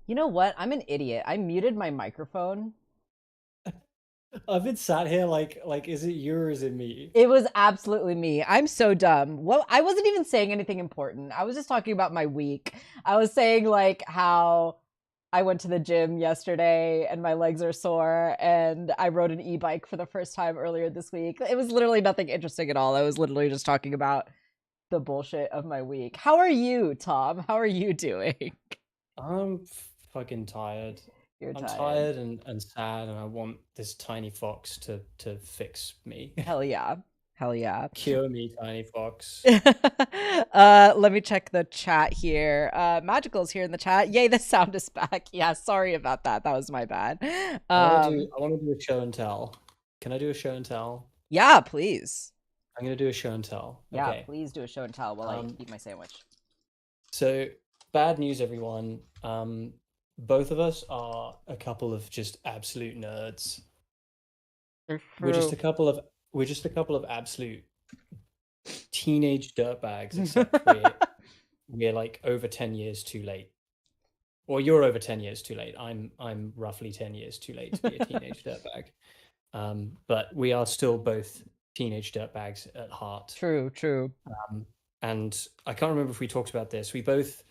You know what? I'm an idiot. I muted my microphone. I've been sat here like is it you or is it me? It was absolutely me. I'm so dumb. Well, I wasn't even saying anything important. I was just talking about my week. I was saying like how I went to the gym yesterday and my legs are sore and I rode an e-bike for the first time earlier this week. It was literally nothing interesting at all. I was literally just talking about the bullshit of my week. How are you, Tom? How are you doing? I'm fucking tired. You're I'm tired. tired and sad and I want this tiny fox to fix me. Hell yeah. Hell yeah. Cure me, tiny fox. Let me check the chat here. Magical's here in the chat. Yay, the sound is back. Yeah, sorry about that. That was my bad. I wanna do a show and tell. Can I do a show and tell? Yeah, please. I'm gonna do a show and tell. Yeah, Okay. please do a show and tell while I Um eat my sandwich. so bad news everyone. Both of us are a couple of just absolute nerds. It's We're just true. a couple of we're just a couple of absolute teenage dirtbags, except we're like over 10 years too late. Or you're over 10 years too late. I'm roughly 10 years too late to be a teenage dirtbag. But we are still both teenage dirtbags at heart. True, true. And I can't remember if we talked about this. We both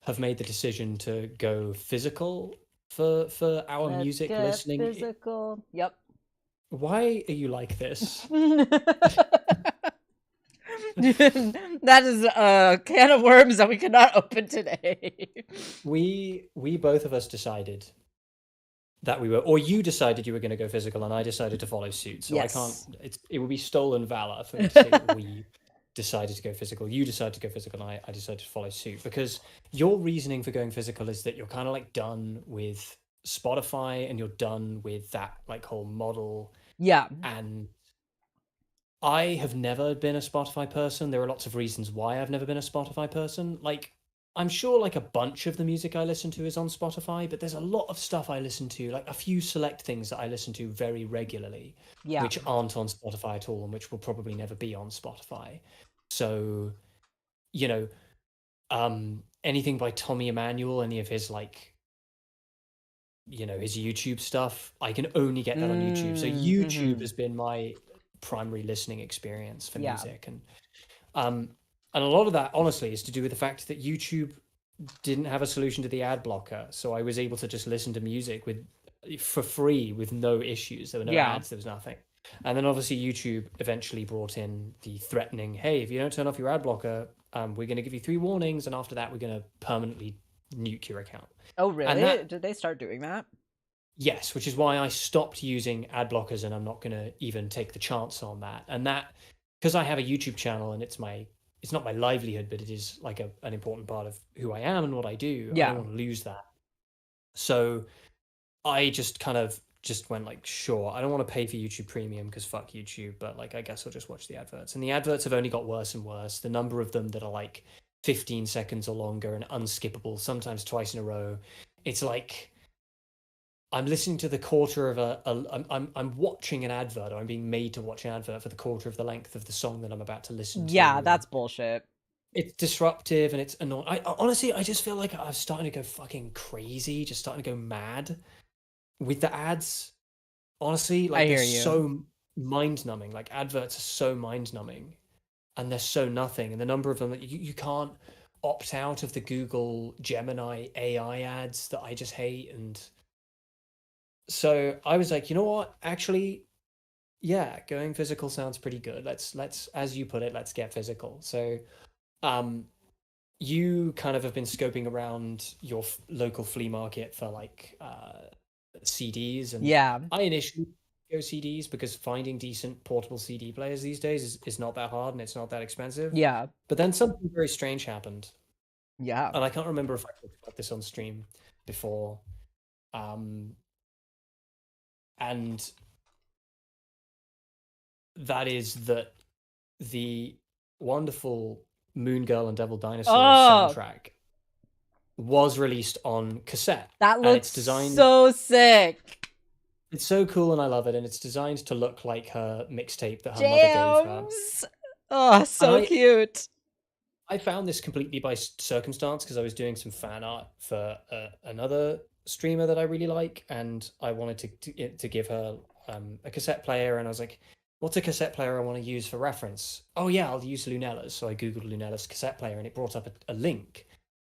have made the decision to go physical for our Let's music get listening. physical. Yep. Why are you like this? That is a can of worms that we cannot open today. We both of us decided that we were, or you decided you were going to go physical, and I decided to follow suit. So I can't. Yes. It would be stolen valor for me to say that we decided to go physical. You decided to go physical, and I decided to follow suit because your reasoning for going physical is that you're kind of like done with Spotify and you're done with that like whole model. Yeah. And I have never been a Spotify person. There are lots of reasons why I've never been a Spotify person. Like, I'm sure like a bunch of the music I listen to is on Spotify, but there's a lot of stuff I listen to, like a few select things that I listen to very regularly, Yeah. which aren't on Spotify at all and which will probably never be on Spotify. So, you know, anything by Tommy Emmanuel, any of his like, his YouTube stuff, I can only get that on YouTube. So YouTube Mm-hmm. has been my primary listening experience for Yeah. music. Um and a lot of that honestly is to do with the fact that YouTube didn't have a solution to the ad blocker, so I was able to just listen to music with for free with no issues. There were no Yeah. ads, there was nothing. And then obviously YouTube eventually brought in the threatening, hey, if you don't turn off your ad blocker, we're going to give you 3 warnings, and after that we're going to permanently nuke your account. Oh, And really? that, Did they start doing that? yes, which is why I stopped using ad blockers, and I'm not going to even take the chance on that. And that, because I have a YouTube channel and it's not my livelihood, but it is like an important part of who I am and what I do. I don't Yeah. want to lose that. So I just kind of just went like, sure, I don't want to pay for YouTube Premium because fuck YouTube, but like I guess I'll just watch the adverts. And the adverts have only got worse and worse. The number of them that are like 15 seconds or longer and unskippable, sometimes twice in a row. It's like I'm listening to the quarter of I'm watching an advert, or I'm being made to watch an advert for the quarter of the length of the song that I'm about to listen to, Yeah, and that's bullshit. it's disruptive and it's annoying. Honestly, I just feel like I'm starting to go fucking crazy, just starting to go mad with the ads. Honestly, I like they're hear you. so mind numbing. Like adverts are so mind numbing, and they're so nothing. And the number of them that you can't opt out of the Google Gemini AI ads that I just hate. And so I was like, you know what? Actually, yeah, going physical sounds pretty good. Let's as you put it, let's get physical. So um you kind of have been scoping around your local flea market for like CDs, and Yeah. I initially go CDs because finding decent portable CD players these days is not that hard and it's not that expensive. Yeah. But then something very strange happened, Yeah. and I can't remember if I talked about this on stream before. Um, and that is that the wonderful Moon Girl and Devil Dinosaurs Oh, soundtrack was released on cassette, that and looks so sick. it's so cool and I love it, and it's designed to look like her mixtape that her mother gave her. Jams. Oh, And so cute. I found this completely by circumstance because I was doing some fan art for another streamer that I really like, and I wanted to give her a cassette player, and I was like, "What's a cassette player I want to use for reference?" Oh yeah, I'll use Lunella's. So I googled Lunella's cassette player, and it brought up a link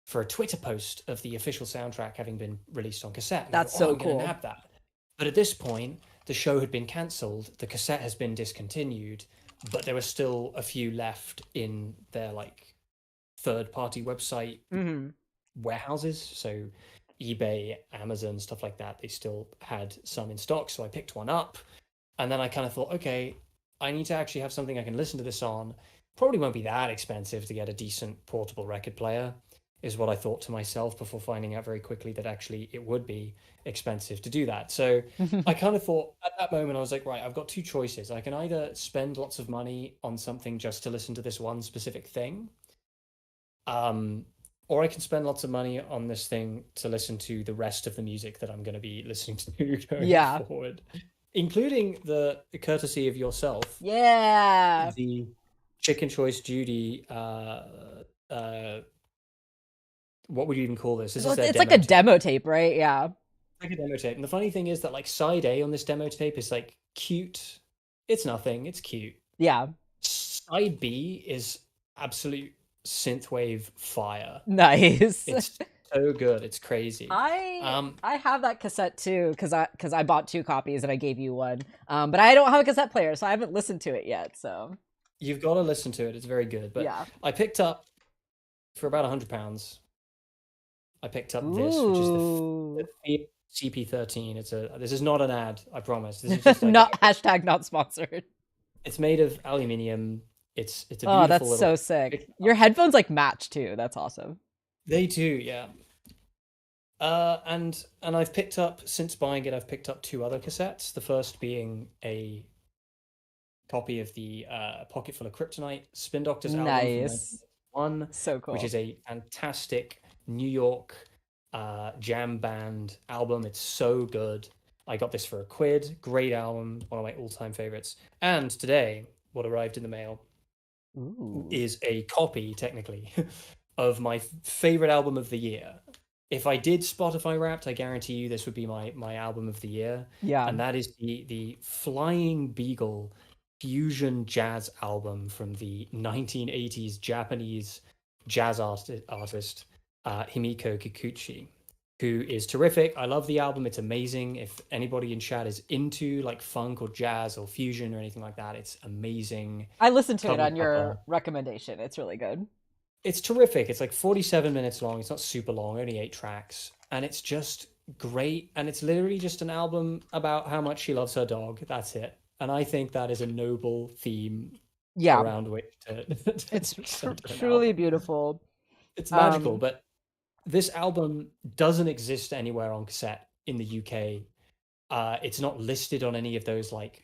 for a Twitter post of the official soundtrack having been released on cassette. And I That's thought, oh, so I'm going to cool. nab that. But at this point, the show had been cancelled, the cassette has been discontinued, but there were still a few left in their like third-party website warehouses. So eBay, Amazon, stuff like that. They still had some in stock, so I picked one up, and then I kind of thought, okay, I need to actually have something I can listen to this on. Probably won't be that expensive to get a decent portable record player, is what I thought to myself before finding out very quickly that actually it would be expensive to do that. So I kind of thought at that moment, I was like, right, I've got two choices. I can either spend lots of money on something just to listen to this one specific thing, or I can spend lots of money on this thing to listen to the rest of the music that I'm going to be listening to going forward, including the courtesy of yourself. Yeah. The Chicken Choice Judy, what would you even call this? This is their It's like a demo tape, right? Yeah. Like a demo tape. And the funny thing is that like side A on this demo tape is like cute. It's nothing. It's cute. Yeah. Side B is absolute synthwave fire. Nice. It's so good. It's crazy. I have that cassette too because I bought 2 copies and I gave you one. But I don't have a cassette player, so I haven't listened to it yet. So you've got to listen to it. It's very good. But yeah. I picked up for about £100. I picked up this, which is the CP13. This is not an ad, I promise. This is just like not hashtag not sponsored. It's made of aluminium. It's a beautiful. Oh, that's so sick. Your headphones like match too. That's awesome. They do, yeah. And I've picked up, since buying it, I've picked up 2 other cassettes. The first being a copy of the Pocket Full of Kryptonite Spin Doctors album from 1991, so cool, which is a fantastic New York jam band album. It's so good. I got this for £1. Great album, one of my all-time favorites. And today, what arrived in the mail is a copy, technically, of my favorite album of the year. If I did Spotify Wrapped, I guarantee you this would be my album of the year. Yeah. And that is the Flying Beagle fusion jazz album from the 1980s Japanese jazz artist Himiko Kikuchi, who is terrific. I love the album. It's amazing. If anybody in chat is into like funk or jazz or fusion or anything like that, it's amazing. I listened to it on your recommendation. It's really good. It's terrific. It's like 47 minutes long. It's not super long, only 8 tracks. And it's just great. And it's literally just an album about how much she loves her dog. That's it. And I think that is a noble theme around which it's truly beautiful. It's magical, but this album doesn't exist anywhere on cassette in the UK. It's not listed on any of those like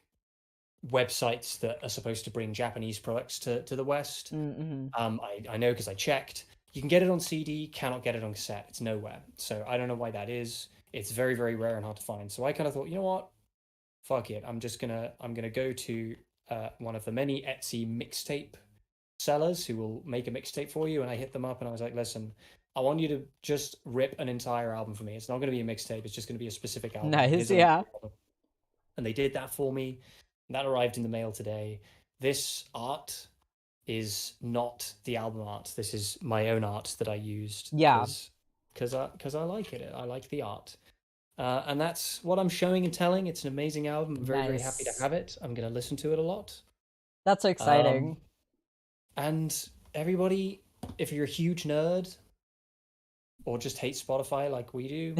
websites that are supposed to bring Japanese products to the West. I know because I checked. You can get it on CD, cannot get it on cassette. It's nowhere. So I don't know why that is. It's very, very rare and hard to find. So I kind of thought, you know what? Fuck it. I'm gonna go to one of the many Etsy mixtape sellers who will make a mixtape for you. And I hit them up and I was like, listen, I want you to just rip an entire album for me. It's not going to be a mixtape. It's just going to be a specific album. Nice, yeah. And they did that for me. That arrived in the mail today. This art is not the album art. This is my own art that I used. Yeah. Because I like it. I like the art. And that's what I'm showing and telling. It's an amazing album. I'm very, very happy to have it. I'm going to listen to it a lot. That's so exciting. And everybody, if you're a huge nerd or just hate Spotify like we do,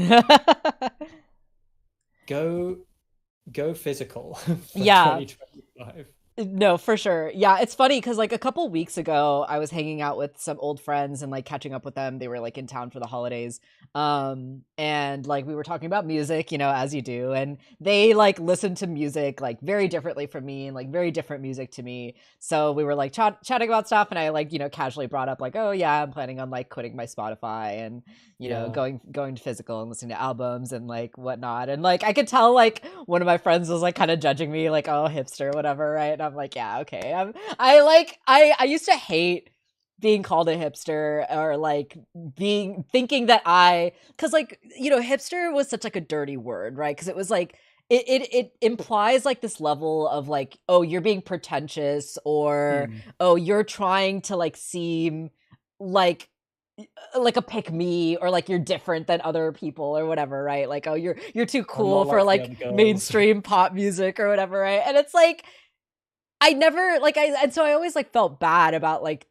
go physical. Yeah. 2025. No, for sure. Yeah, it's funny because like a couple weeks ago, I was hanging out with some old friends and like catching up with them. They were like in town for the holidays. And like we were talking about music, you know, as you do. And they like listen to music like very differently from me and like very different music to me. So we were like chatting about stuff. And I like, you know, casually brought up like, oh yeah, I'm planning on like quitting my Spotify and, you know, going to physical and listening to albums and like whatnot. And like I could tell like one of my friends was like kind of judging me like, oh, hipster, whatever, right? And I'm like, yeah, okay. I used to hate being called a hipster or like thinking that because like, hipster was such like a dirty word, right? Because it was like it implies like this level of like, oh, you're being pretentious, or oh, you're trying to like seem like a pick me, or like you're different than other people or whatever, right? Like, oh, you're too cool for like mainstream pop music or whatever, right? And it's like I never like and so I always like felt bad about like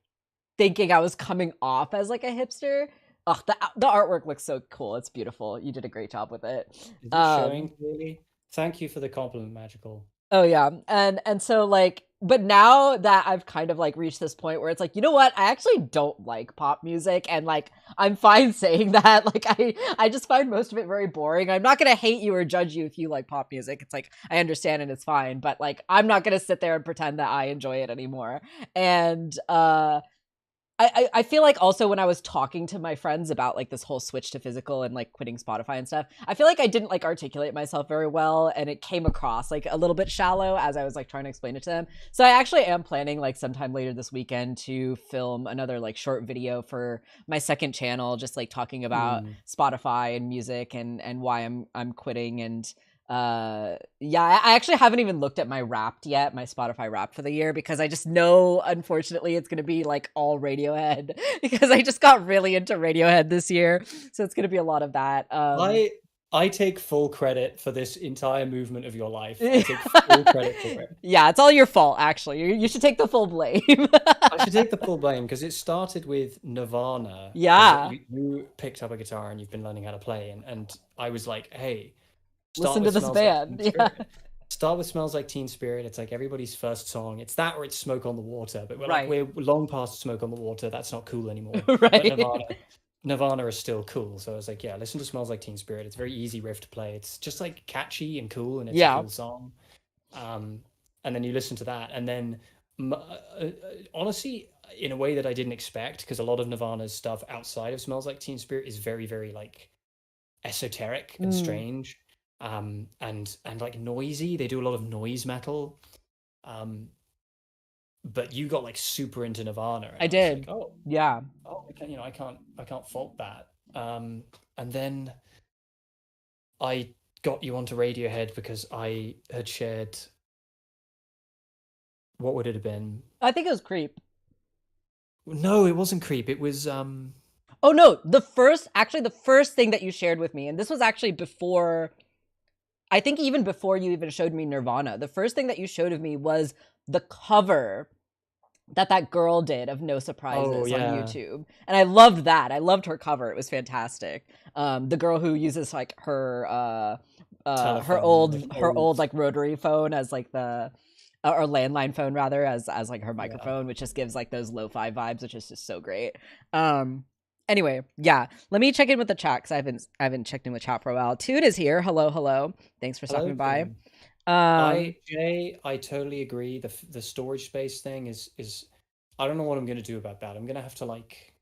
thinking I was coming off as like a hipster. Oh, the artwork looks so cool. It's beautiful. You did a great job with it. Is it showing clearly? Thank you for the compliment, Magical. Oh yeah. And so like, but now that I've kind of like reached this point where it's like, you know what? I actually don't like pop music, and like I'm fine saying that. Like I just find most of it very boring. I'm not gonna hate you or judge you if you like pop music. It's like I understand and it's fine, but like I'm not gonna sit there and pretend that I enjoy it anymore. And I feel like also when I was talking to my friends about like this whole switch to physical and like quitting Spotify and stuff, I feel like I didn't like articulate myself very well, and it came across like a little bit shallow as I was like trying to explain it to them. So I actually am planning like sometime later this weekend to film another like short video for my second channel, just like talking about Spotify and music and why I'm quitting. And yeah, I actually haven't even looked at my Wrapped yet, my Spotify Wrapped for the year, because I just know, unfortunately, it's going to be like all Radiohead, because I just got really into Radiohead this year. So it's going to be a lot of that. I take full credit for this entire movement of your life. I take full credit for it. Yeah, it's all your fault, actually. You should take the full blame. I should take the full blame, because it started with Nirvana. Yeah. You picked up a guitar and you've been learning how to play. And I was like, hey, listen to this band. Yeah. Start with Smells Like Teen Spirit. It's like everybody's first song. It's that or it's Smoke on the Water. But we're long past Smoke on the Water. That's not cool anymore. Right. But Nirvana is still cool. So I was like, yeah, listen to Smells Like Teen Spirit. It's a very easy riff to play. It's just like catchy and cool, and it's a cool song. And then you listen to that, and then honestly, in a way that I didn't expect, because a lot of Nirvana's stuff outside of Smells Like Teen Spirit is very, very like esoteric and strange. And like noisy. They do a lot of noise metal. But you got like super into Nirvana. I did. Like, oh yeah. Oh, I can't fault that. And then I got you onto Radiohead because I had shared. What would it have been? I think it was Creep. No, it wasn't Creep. It was Oh no, the first thing that you shared with me, and this was actually before, I think even before you even showed me Nirvana, the first thing that you showed of me was the cover that girl did of No Surprises on YouTube. And I loved that. I loved her cover. It was fantastic. The girl who uses like her old like rotary phone as like the or landline phone rather as like her microphone, which just gives like those lo-fi vibes, which is just so great. Anyway, yeah. Let me check in with the chat, because I haven't checked in with chat for a while. Toot is here. Hello. Thanks for stopping by. Jay, I totally agree. The storage space thing is I don't know what I'm gonna do about that. I'm gonna have to like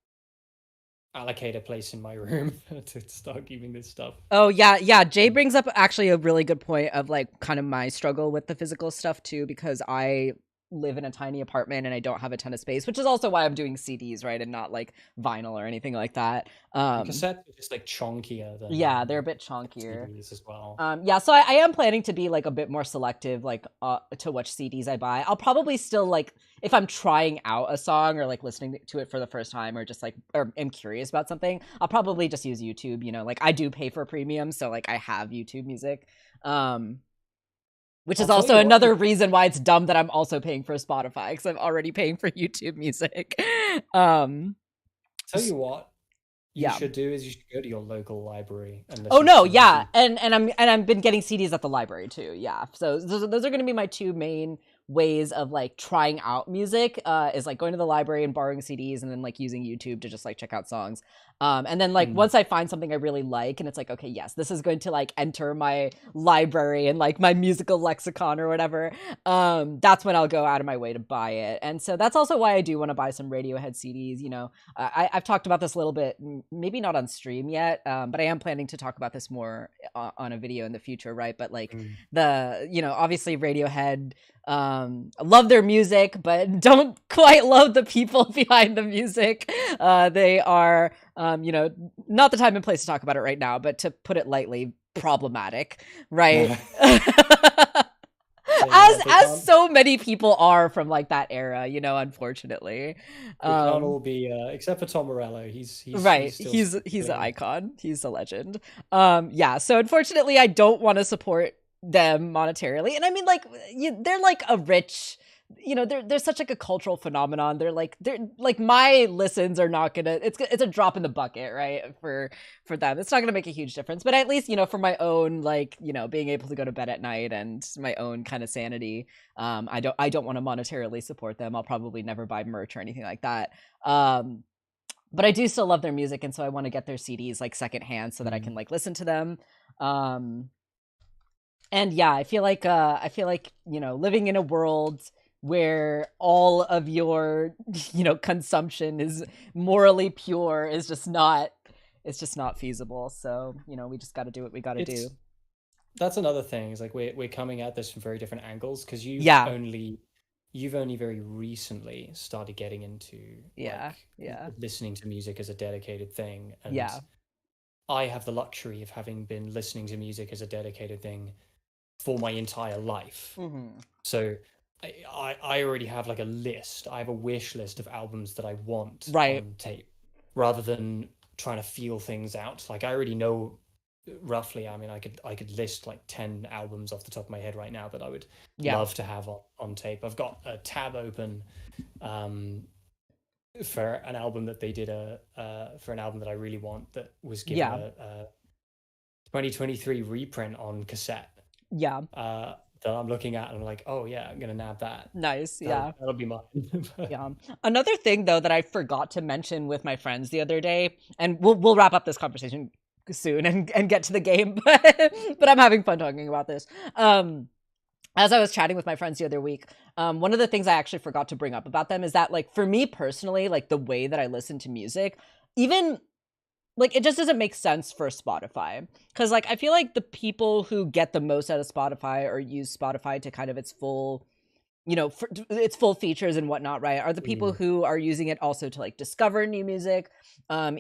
allocate a place in my room to start keeping this stuff. Oh yeah. Jay brings up actually a really good point of like kind of my struggle with the physical stuff too, because I live in a tiny apartment and I don't have a ton of space, which is also why I'm doing CDs, right, and not like vinyl or anything like that. Cassettes are just like chunkier than they're a bit chunkier CDs as well. So I am planning to be like a bit more selective, like to which CDs I buy. I'll probably still like, if I'm trying out a song or like listening to it for the first time, or just like, or am curious about something, I'll probably just use YouTube. Like I do pay for premium, so like I have YouTube Music. Which is also another reason why it's dumb that I'm also paying for Spotify, because I'm already paying for YouTube Music. Tell you what you should do is you should go to your local library and listen. Oh no, yeah, and I've been getting CDs at the library too. Yeah, so those are going to be my two main ways of like trying out music. Is like going to the library and borrowing CDs, and then like using YouTube to just like check out songs. And then like once I find something I really like and it's like, okay, yes, this is going to like enter my library and like my musical lexicon or whatever, that's when I'll go out of my way to buy it. And so that's also why I do want to buy some Radiohead CDs. You know, I've talked about this a little bit, maybe not on stream yet, but I am planning to talk about this more on a video in the future, right? But like you know, obviously Radiohead, love their music, but don't quite love the people behind the music. They are, you know, not the time and place to talk about it right now, but to put it lightly, problematic, right? As so many people are from like that era, you know, unfortunately. They can't all be except for Tom Morello. He's right. He's an icon. He's a legend. Yeah. So unfortunately, I don't want to support them monetarily. And I mean, like, they're like a rich, you know, they're such like a cultural phenomenon. They're like my listens are not gonna, it's a drop in the bucket, right? For them, it's not gonna make a huge difference. But at least, you know, for my own, like, you know, being able to go to bed at night and my own kind of sanity, I don't want to monetarily support them. I'll probably never buy merch or anything like that. But I do still love their music, and so I want to get their CDs like secondhand so that I can like listen to them. And yeah, I feel like you know, living in a world where all of your, you know, consumption is morally pure is just not, it's just not feasible. So, you know, we just got to do what we got to do. That's another thing, is like we're coming at this from very different angles, because you've only very recently started getting into listening to music as a dedicated thing. And I have the luxury of having been listening to music as a dedicated thing for my entire life. So I already have like a list. I have a wish list of albums that I want on tape, rather than trying to feel things out. Like I already know roughly. I mean, I could list like 10 albums off the top of my head right now that I would love to have on tape. I've got a tab open for an album that they did for an album that I really want, that was given a 2023 reprint on cassette. That I'm looking at, and I'm like, oh yeah, I'm gonna nab that. Nice. That'll be mine. Another thing though that I forgot to mention with my friends the other day, and we'll wrap up this conversation soon and get to the game, but I'm having fun talking about this. As I was chatting with my friends the other week, one of the things I actually forgot to bring up about them is that, like, for me personally, like the way that I listen to music, even like, it just doesn't make sense for Spotify. Because, like, I feel like the people who get the most out of Spotify or use Spotify to kind of its full, you know, its full features and whatnot, right, are the people who are using it also to, like, discover new music.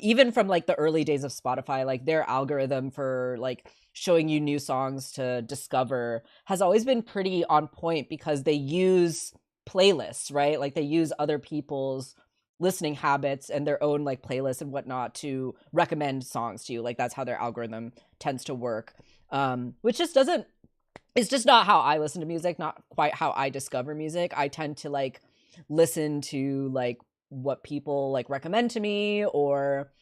Even from, like, the early days of Spotify, like, their algorithm for, like, showing you new songs to discover has always been pretty on point, because they use playlists, right? Like, they use other people's listening habits and their own like playlists and whatnot to recommend songs to you. Like, that's how their algorithm tends to work, which just doesn't, it's just not how I listen to music, not quite how I discover music. I tend to like listen to like what people like recommend to me, or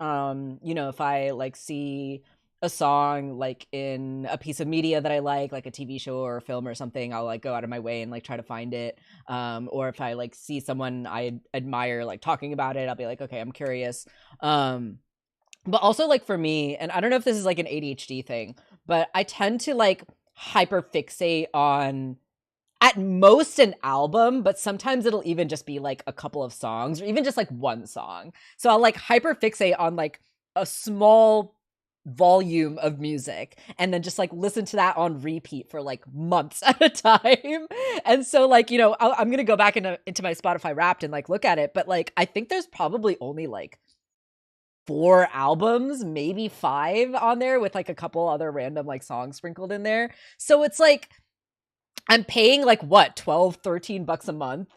you know, if I like see a song like in a piece of media that I like a TV show or a film or something, I'll like go out of my way and like try to find it. Or if I like see someone I admire like talking about it, I'll be like, okay, I'm curious. But also, like, for me, and I don't know if this is like an ADHD thing, but I tend to like hyper fixate on at most an album, but sometimes it'll even just be like a couple of songs or even just like one song. So I'll like hyper fixate on like a small volume of music and then just like listen to that on repeat for like months at a time. And so, like, you know, I'm gonna go back into my Spotify Wrapped and like look at it, but like I think there's probably only like 4 albums, maybe 5 on there, with like a couple other random like songs sprinkled in there. So it's like I'm paying like what, $12-13 a month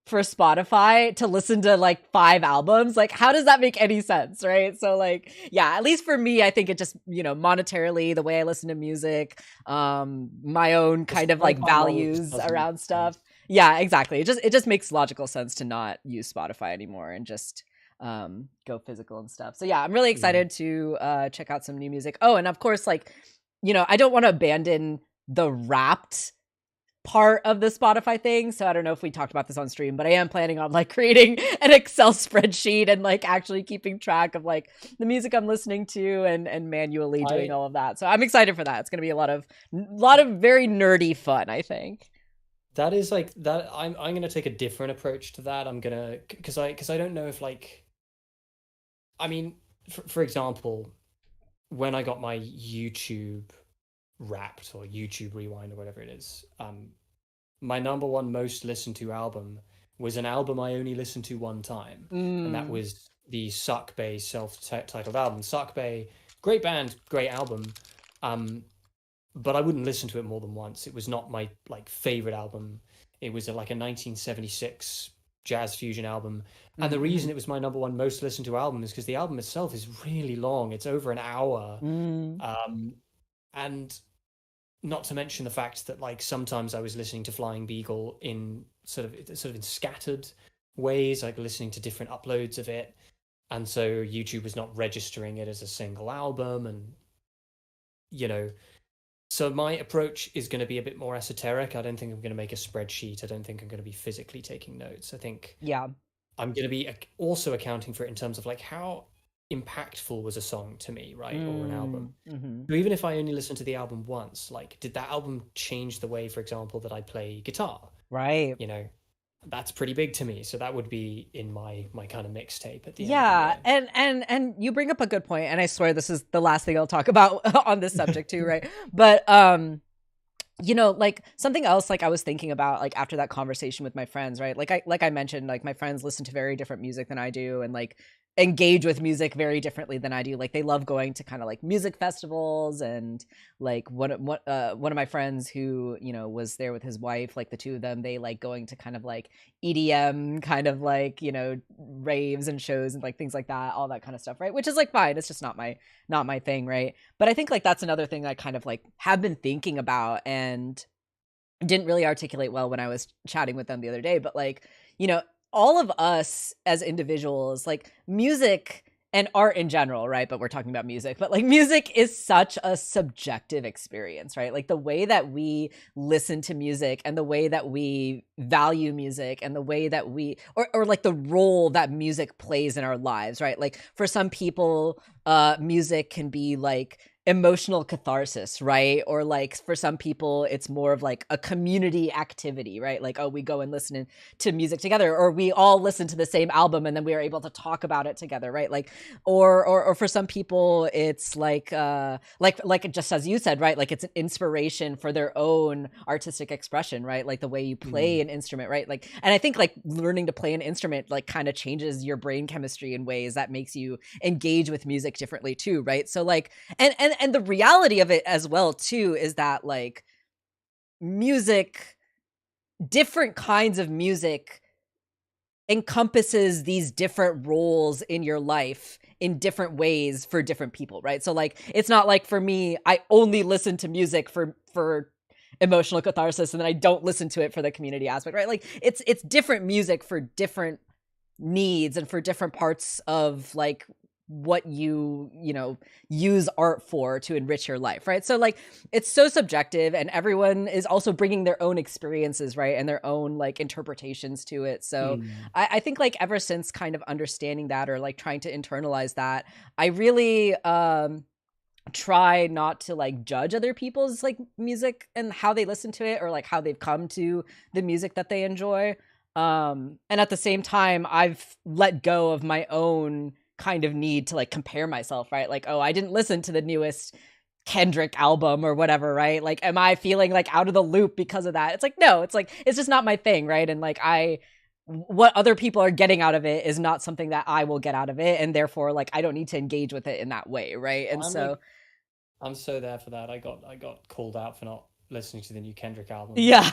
for Spotify to listen to like 5 albums. Like, how does that make any sense, right? So like, yeah, at least for me, I think it just, you know, monetarily, the way I listen to music, my own kind of like values around stuff. Yeah, exactly. It just makes logical sense to not use Spotify anymore and just go physical and stuff. So yeah, I'm really excited to check out some new music. Oh, and of course, like, you know, I don't want to abandon the Wrapped part of the Spotify thing. So I don't know if we talked about this on stream, but I am planning on like creating an Excel spreadsheet and like actually keeping track of like the music I'm listening to and manually doing all of that. So I'm excited for that. It's going to be a lot of very nerdy fun, I think. That is like that. I'm going to take a different approach to that. I'm going to, because I don't know if like, I mean, for example, when I got my YouTube Wrapped or YouTube Rewind or whatever it is, my number one most listened to album was an album I only listened to one time, and that was the Suck Bay self-titled album. Suck Bay, great band, great album, but I wouldn't listen to it more than once. It was not my like favorite album. It was like a 1976 jazz fusion album, and the reason it was my number one most listened to album is because the album itself is really long. It's over an hour, and not to mention the fact that like sometimes I was listening to Flying Beagle in sort of in scattered ways, like listening to different uploads of it, and so YouTube was not registering it as a single album, and so my approach is going to be a bit more esoteric. I don't think I'm going to make a spreadsheet. I don't think I'm going to be physically taking notes. I think I'm going to be also accounting for it in terms of like how impactful was a song to me, right? Or an album. So even if I only listened to the album once, like did that album change the way, for example, that I play guitar? Right. That's pretty big to me. So that would be in my kind of mixtape at the end. And you bring up a good point, and I swear this is the last thing I'll talk about on this subject too, right? But like something else like I was thinking about like after that conversation with my friends, right? Like I mentioned, like my friends listen to very different music than I do, and like engage with music very differently than I do. Like they love going to kind of like music festivals, and like one of my friends who was there with his wife, like the two of them, they like going to kind of like EDM kind of like raves and shows and like things like that, all that kind of stuff, right? Which is like fine. It's just not my thing, right? But I think like that's another thing I kind of like have been thinking about and didn't really articulate well when I was chatting with them the other day. But like all of us as individuals, like music and art in general, right? But we're talking about music, but like music is such a subjective experience, right? Like the way that we listen to music and the way that we value music and the way that we, or like the role that music plays in our lives, right? Like for some people, music can be like emotional catharsis, right? Or like for some people it's more of like a community activity, right? Like, oh, we go and listen to music together, or we all listen to the same album and then we are able to talk about it together, right? Like or for some people it's like just as you said, right? Like it's an inspiration for their own artistic expression, right? Like the way you play an instrument, right? Like, and I think like learning to play an instrument like kind of changes your brain chemistry in ways that makes you engage with music differently too, right? So like and the reality of it as well too is that like music, different kinds of music encompasses these different roles in your life in different ways for different people, right? So like it's not like for me I only listen to music for emotional catharsis and then I don't listen to it for the community aspect, right? Like it's different music for different needs and for different parts of like what you use art for to enrich your life, right? So like it's so subjective, and everyone is also bringing their own experiences, right, and their own like interpretations to it. So I think like ever since kind of understanding that or like trying to internalize that, I really try not to like judge other people's like music and how they listen to it or like how they've come to the music that they enjoy. And at the same time I've let go of my own kind of need to like compare myself, right? Like, oh, I didn't listen to the newest Kendrick album or whatever, right? Like, am I feeling like out of the loop because of that? It's like, no, it's like, it's just not my thing, right? And like, what other people are getting out of it is not something that I will get out of it. And therefore, like, I don't need to engage with it in that way, right? And I'm so there for that. I got called out for not listening to the new Kendrick album. Yeah.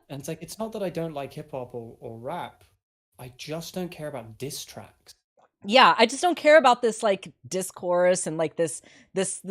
And it's like, it's not that I don't like hip hop or rap. I just don't care about diss tracks. yeah, I just don't care about this like discourse and like this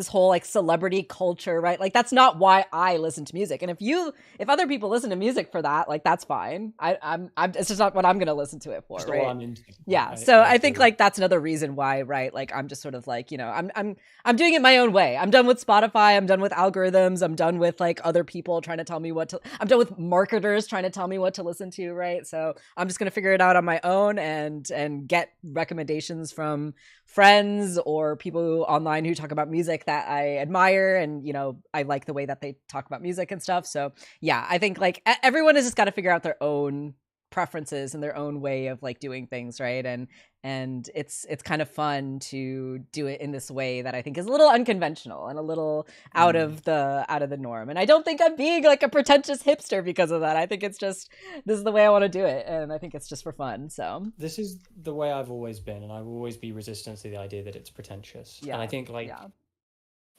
whole like celebrity culture, right? Like that's not why I listen to music. And if other people listen to music for that, like that's fine. I'm it's just not what I'm gonna listen to it for, Just right? what I'm into. Yeah. So I think like that's another reason why, right? Like I'm just sort of like, you know, I'm doing it my own way. I'm done with Spotify. I'm done with algorithms. I'm done with like other people trying to tell me I'm done with marketers trying to tell me what to listen to, right? So I'm just gonna figure it out on my own and get recommendations from friends or people online who talk about music that I admire, and you know, I like the way that they talk about music and stuff. So yeah, I think like everyone has just got to figure out their own preferences and their own way of like doing things, right? And it's kind of fun to do it in this way that I think is a little unconventional and a little out of the norm. And I don't think I'm being like a pretentious hipster because of that. I think it's just this is the way I want to do it, and I think it's just for fun. So this is the way I've always been, and I will always be resistant to the idea that it's pretentious. Yeah, and I think like yeah.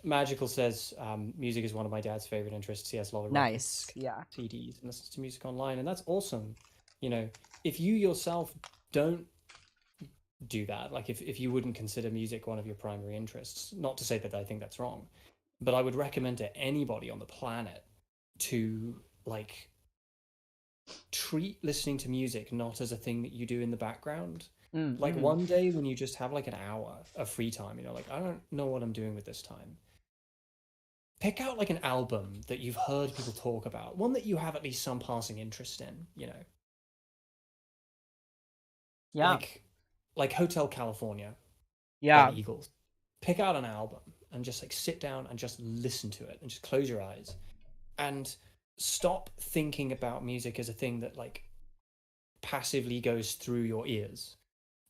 Magical says music is one of my dad's favorite interests. He has a lot of Nice, records, yeah. CDs, and listens to music online, and that's awesome. You know, if you yourself don't do that, like if you wouldn't consider music one of your primary interests, not to say that I think that's wrong, but I would recommend to anybody on the planet to like treat listening to music not as a thing that you do in the background. Like one day when you just have like an hour of free time, you know, like I don't know what I'm doing with this time, pick out like an album that you've heard people talk about, one that you have at least some passing interest in, you know. Yeah. Like Hotel California Yeah. by the Eagles. Pick out an album and just like sit down and just listen to it and just close your eyes and stop thinking about music as a thing that like passively goes through your ears.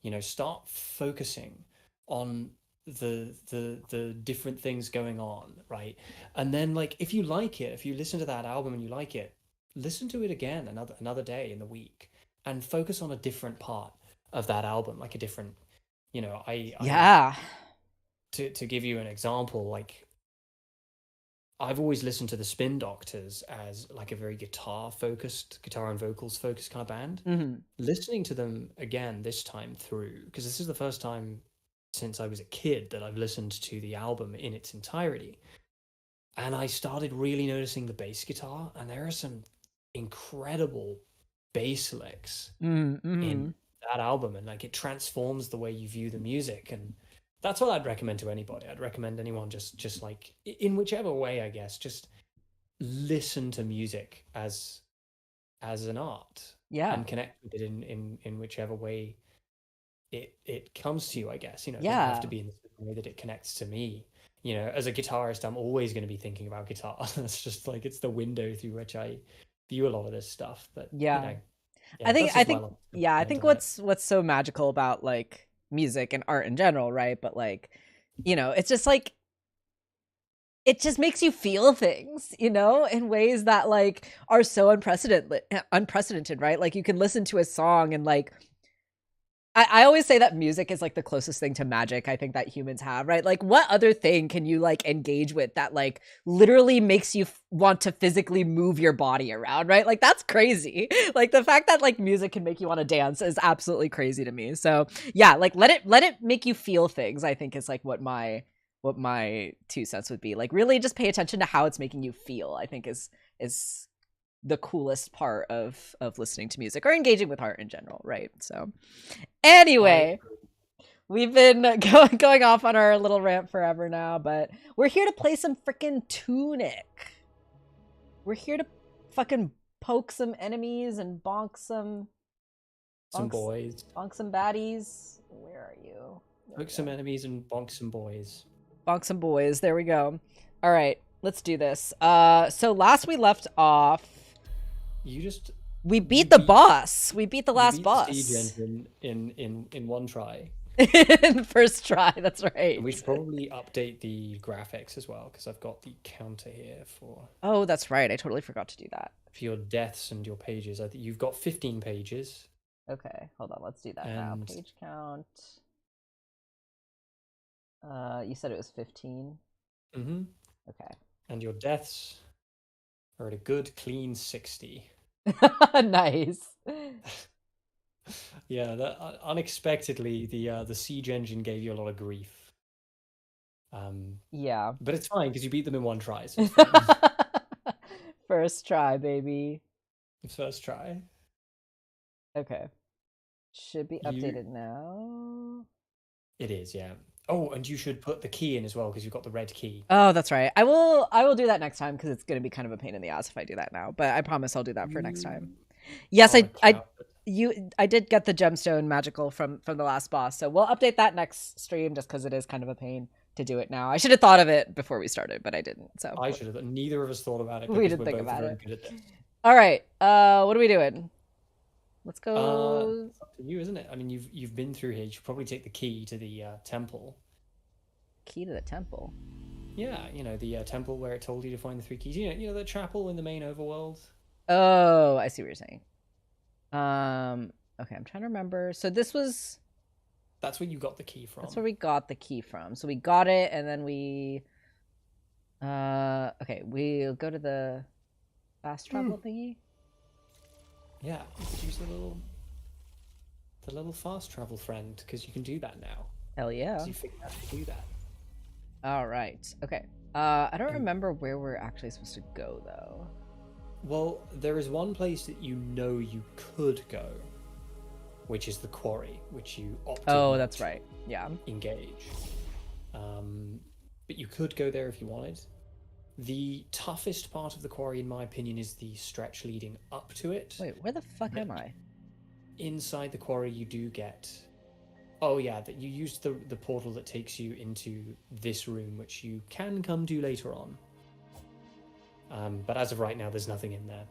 You know, start focusing on the different things going on, right? And then like if you like it, if you listen to that album and you like it, listen to it again another day in the week and focus on a different part of that album, like a different, you know, Yeah. To give you an example, like I've always listened to the Spin Doctors as like a very guitar and vocals focused kind of band. Listening to them again this time through, because this is the first time since I was a kid that I've listened to the album in its entirety, and I started really noticing the bass guitar, and there are some incredible bass licks in that album, and like it transforms the way you view the music. And that's what I'd recommend to anybody. I'd recommend anyone just like in whichever way, I guess, just listen to music as an art, Yeah. and connect with it in whichever way it comes to you, I guess. You know, it Yeah. doesn't have to be in the way that it connects to me. You know, as a guitarist, I'm always going to be thinking about guitar. It's just like it's the window through which I view a lot of this stuff. But yeah, you know, I think I think it. what's so magical about like music and art in general, right? But like, you know, it's just like it just makes you feel things, you know, in ways that like are so unprecedented, right? Like you can listen to a song and like I always say that music is like the closest thing to magic I think that humans have, right? Like what other thing can you like engage with that like literally makes you want to physically move your body around, right? Like that's crazy. Like the fact that like music can make you want to dance is absolutely crazy to me. So yeah, like let it make you feel things, I think is like what my 2 cents would be. Like really just pay attention to how it's making you feel, I think is the coolest part of listening to music or engaging with art in general, right? So anyway, we've been going off on our little rant forever now, but we're here to play some freaking Tunic. We're here to fucking poke some enemies and bonk some boys. Bonk some baddies. Where are you? Poke some enemies and bonk some boys. Bonk some boys. There we go. All right, let's do this. So last we left off, we beat the boss. We beat the last boss. Siege engine in one try. In the first try, that's right. And we should probably update the graphics as well, because I've got the counter here for... Oh, that's right. I totally forgot to do that. For your deaths and your pages. I think you've got 15 pages. Okay, hold on. Let's do that now. Page count. You said it was 15? Mm-hmm. Okay. And your deaths are at a good, clean 60. Nice. Yeah, unexpectedly, the siege engine gave you a lot of grief. Yeah. But it's fine because you beat them in one try, so it's fine. First try, baby. First try. Okay. Should be updated now. It is, yeah. Oh, and you should put the key in as well because you've got the red key. Oh, that's right. I will do that next time because it's going to be kind of a pain in the ass if I do that now. But I promise I'll do that for next time. Yes, I did get the gemstone magical from the last boss, so we'll update that next stream just because it is kind of a pain to do it now. I should have thought of it before we started, but I didn't. So I should have. Neither of us thought about it. We didn't think about it. Good at this. All right. What are we doing? Let's go. It's up to you, isn't it? I mean, you've been through here. You should probably take the key to the temple. Key to the temple. Yeah, you know the temple where it told you to find the 3 keys. You know the chapel in the main overworld. Oh, I see what you're saying. Okay, I'm trying to remember. So this was. That's where you got the key from. That's where we got the key from. So we got it, and then we. Okay, we'll go to the fast travel thingy. Yeah, you could use the little fast travel friend because you can do that now. Hell yeah! So you figured out to do that. All right. Okay. I don't remember where we're actually supposed to go though. Well, there is one place that you could go, which is the quarry, which you opted. Oh, that's right. Yeah. Engage. But you could go there if you wanted. The toughest part of the quarry, in my opinion, is the stretch leading up to it. Wait, where the fuck am I? Inside the quarry, you do get. Oh yeah, that you used the portal that takes you into this room, which you can come to later on. But as of right now, there's nothing in there.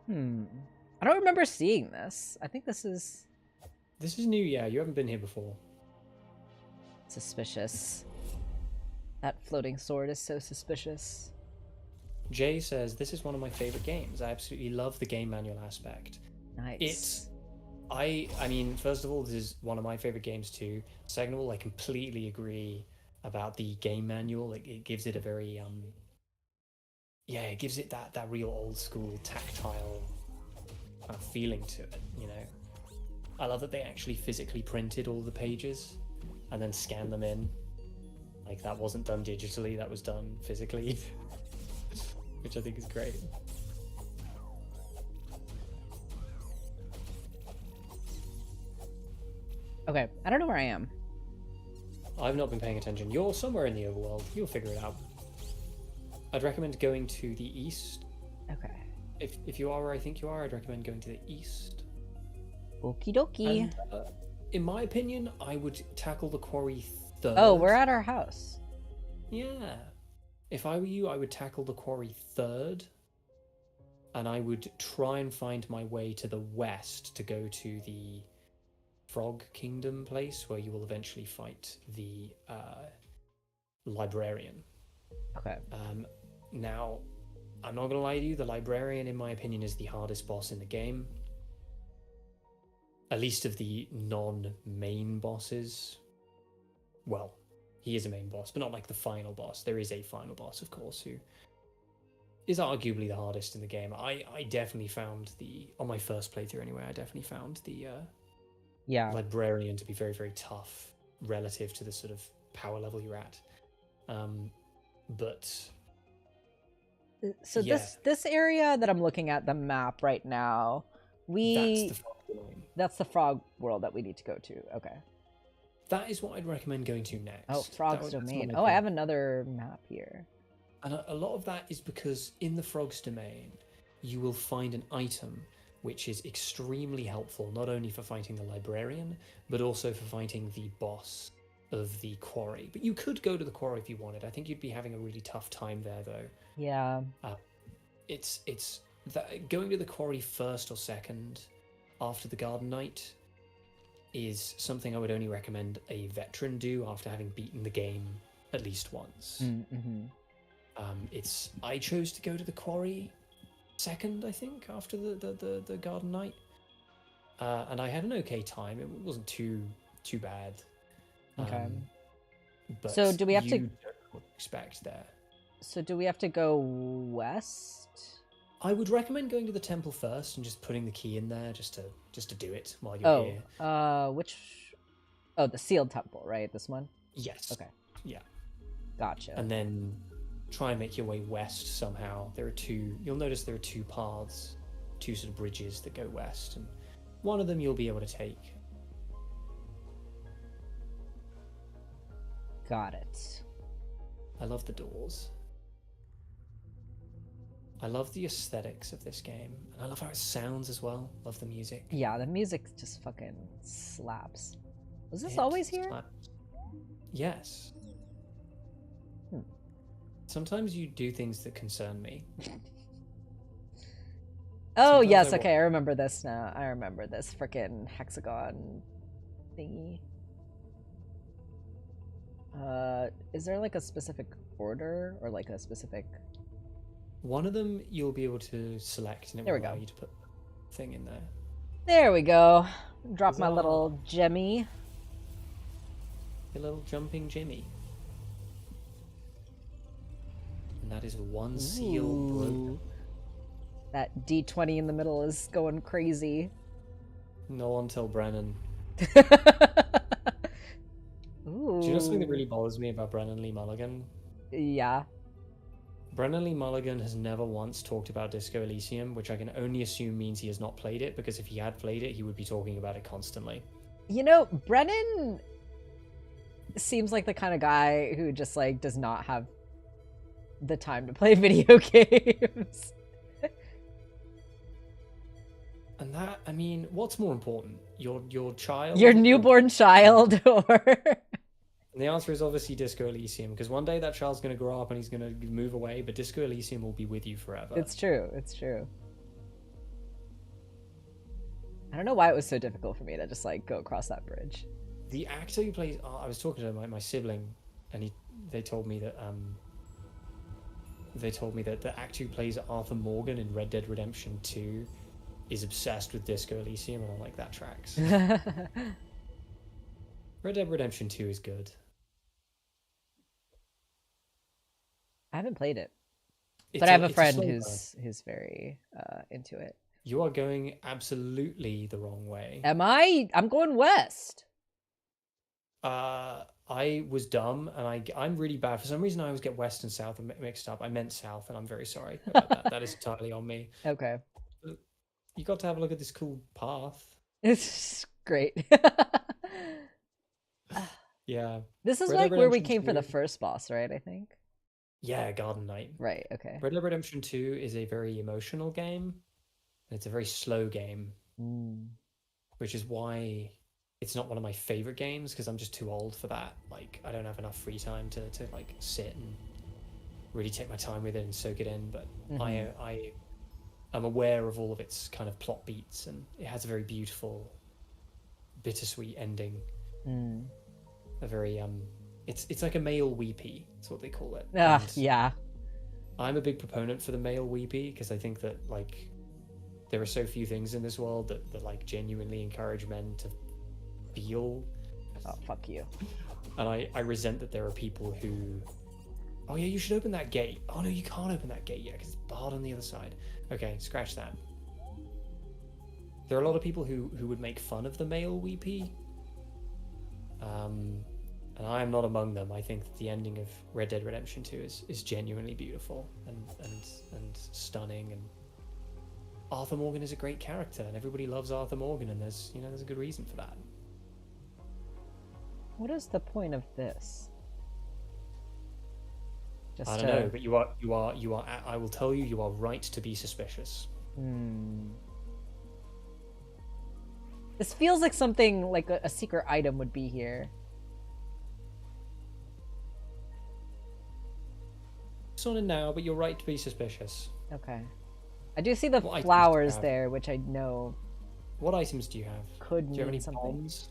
I don't remember seeing this. I think this is. This is new, yeah. You haven't been here before. Suspicious. That floating sword is so suspicious. Jay says, this is one of my favorite games. I absolutely love the game manual aspect. Nice. I mean, first of all, this is one of my favorite games too. Second of all, I completely agree about the game manual. It gives it a very, it gives it that real old school tactile kind of feeling to it, you know? I love that they actually physically printed all the pages and then scanned them in. Like, that wasn't done digitally, that was done physically, which I think is great. Okay, I don't know where I am. I've not been paying attention. You're somewhere in the overworld. You'll figure it out. I'd recommend going to the east. Okay. If you are where I think you are, I'd recommend going to the east. Okie dokie. And, in my opinion, I would tackle the quarry third. Oh, we're at our house. Yeah. If I were you, I would tackle the quarry third. And I would try and find my way to the west to go to the Frog Kingdom place where you will eventually fight the librarian. Okay. Now, I'm not gonna lie to you, the librarian, in my opinion, is the hardest boss in the game. At least of the non-main bosses. Well, he is a main boss, but not like the final boss. There is a final boss, of course, who is arguably the hardest in the game. I definitely found on my first playthrough anyway, I definitely found the librarian to be very, very tough relative to the sort of power level you're at. But so yeah. this area that I'm looking at the map right now, that's the frog world that we need to go to. Okay. That is what I'd recommend going to next. Oh, Frog's Domain. Oh, I have another map here. And a lot of that is because in the Frog's Domain, you will find an item which is extremely helpful, not only for fighting the librarian, but also for fighting the boss of the quarry. But you could go to the quarry if you wanted. I think you'd be having a really tough time there, though. Yeah. It's going to the quarry first or second after the Garden Knight is something I would only recommend a veteran do after having beaten the game at least once. Mm-hmm. I chose to go to the quarry second, I think, after the Garden Knight, and I had an okay time. It wasn't too bad. Okay. But so do we have to don't know what to expect there? So do we have to go west? I would recommend going to the temple first and just putting the key in there just to do it while you're here. Which? Oh, the sealed temple, right? This one. Yes. Okay. Yeah. Gotcha. And then try and make your way west somehow. You'll notice there are two paths, two sort of bridges that go west, and one of them you'll be able to take. Got it. I love the doors. I love the aesthetics of this game. And I love how it sounds as well. Love the music. Yeah, the music just fucking slaps. Was this always here? Slaps. Yes. Sometimes you do things that concern me. Oh, yes, okay, I remember this now. I remember this frickin' hexagon thingy. Is there like a specific order or like a specific... One of them you'll be able to select and it will allow you to put the thing in there. There we go. Drop my little gemmy. Your little jumping Jimmy. And that is one seal broken. That D20 in the middle is going crazy. No one tell Brennan. Ooh. Do you know something that really bothers me about Brennan Lee Mulligan? Yeah. Brennan Lee Mulligan has never once talked about Disco Elysium, which I can only assume means he has not played it, because if he had played it, he would be talking about it constantly. You know, Brennan seems like the kind of guy who just like does not have the time to play video games. And that, I mean, what's more important? Your child? Your newborn child, or... And the answer is obviously Disco Elysium, because one day that child's going to grow up and he's going to move away, but Disco Elysium will be with you forever. It's true, it's true. I don't know why it was so difficult for me to just like go across that bridge. The actor who plays, I was talking to my sibling, and they told me that the actor who plays Arthur Morgan in Red Dead Redemption 2 is obsessed with Disco Elysium, and I'm like, that tracks. Red Dead Redemption 2 is good. I haven't played it, but I have a friend who's very into it. You are going absolutely the wrong way. Am I? I'm going west. I was dumb, and I'm really bad. For some reason, I always get west and south mixed up. I meant south, and I'm very sorry about that. That is entirely on me. Okay. You got to have a look at this cool path. It's great. Yeah. This is like where we came for the first boss, right? I think. Yeah, Garden Knight. Right, okay. Red Dead Redemption 2 is a very emotional game. It's a very slow game. Which is why it's not one of my favorite games, because I'm just too old for that. Like, I don't have enough free time to like sit and really take my time with it and soak it in. But I'm aware of all of its kind of plot beats, and it has a very beautiful, bittersweet ending. A very it's like a male weepy. That's what they call it. Yeah. I'm a big proponent for the male weepy, because I think that like there are so few things in this world that like genuinely encourage men to feel. Oh, fuck you. And I resent that there are people who, oh yeah, you should open that gate. Oh no, you can't open that gate yet because it's barred on the other side. Okay, scratch that. There are a lot of people who would make fun of the male weepy. And I am not among them. I think that the ending of Red Dead Redemption 2 is genuinely beautiful and stunning, and Arthur Morgan is a great character, and everybody loves Arthur Morgan, and there's a good reason for that. What is the point of this? I don't know, but you are. I will tell you, you are right to be suspicious. This feels like something like a secret item would be here. It's on it now, but you're right to be suspicious. Okay. I do see the flowers there, which I know. What items do you have? Could do you have any something. bombs?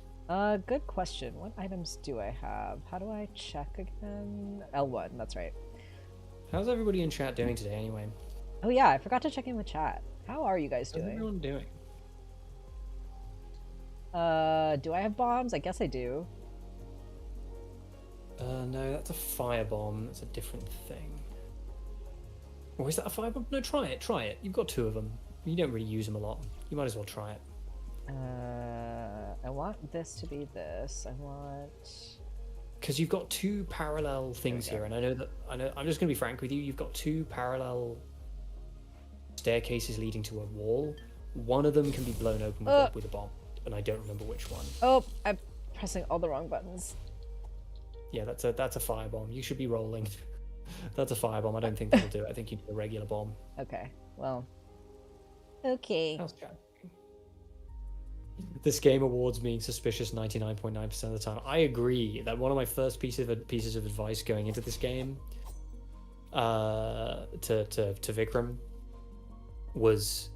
Good question. What items do I have? How do I check again? L1, that's right. How's everybody in chat doing today, anyway? Oh yeah, I forgot to check in the chat. How are you guys doing? How's everyone doing? Do I have bombs? I guess I do. No, that's a firebomb. That's a different thing. Or is that a firebomb? No, try it. Try it. You've got 2 of them. You don't really use them a lot. You might as well try it. I want this to be this. I want... Because you've got 2 parallel things here, and I know I'm just going to be frank with you. You've got 2 parallel staircases leading to a wall. One of them can be blown open with a bomb, and I don't remember which one. Oh, I'm pressing all the wrong buttons. Yeah, that's a firebomb. You should be rolling. That's a firebomb. I don't think that'll do it. I think you need a regular bomb. Okay, well. Okay. How's chat? This game awards me suspicious 99.9% of the time. I agree that one of my first pieces of advice going into this game to Vikram was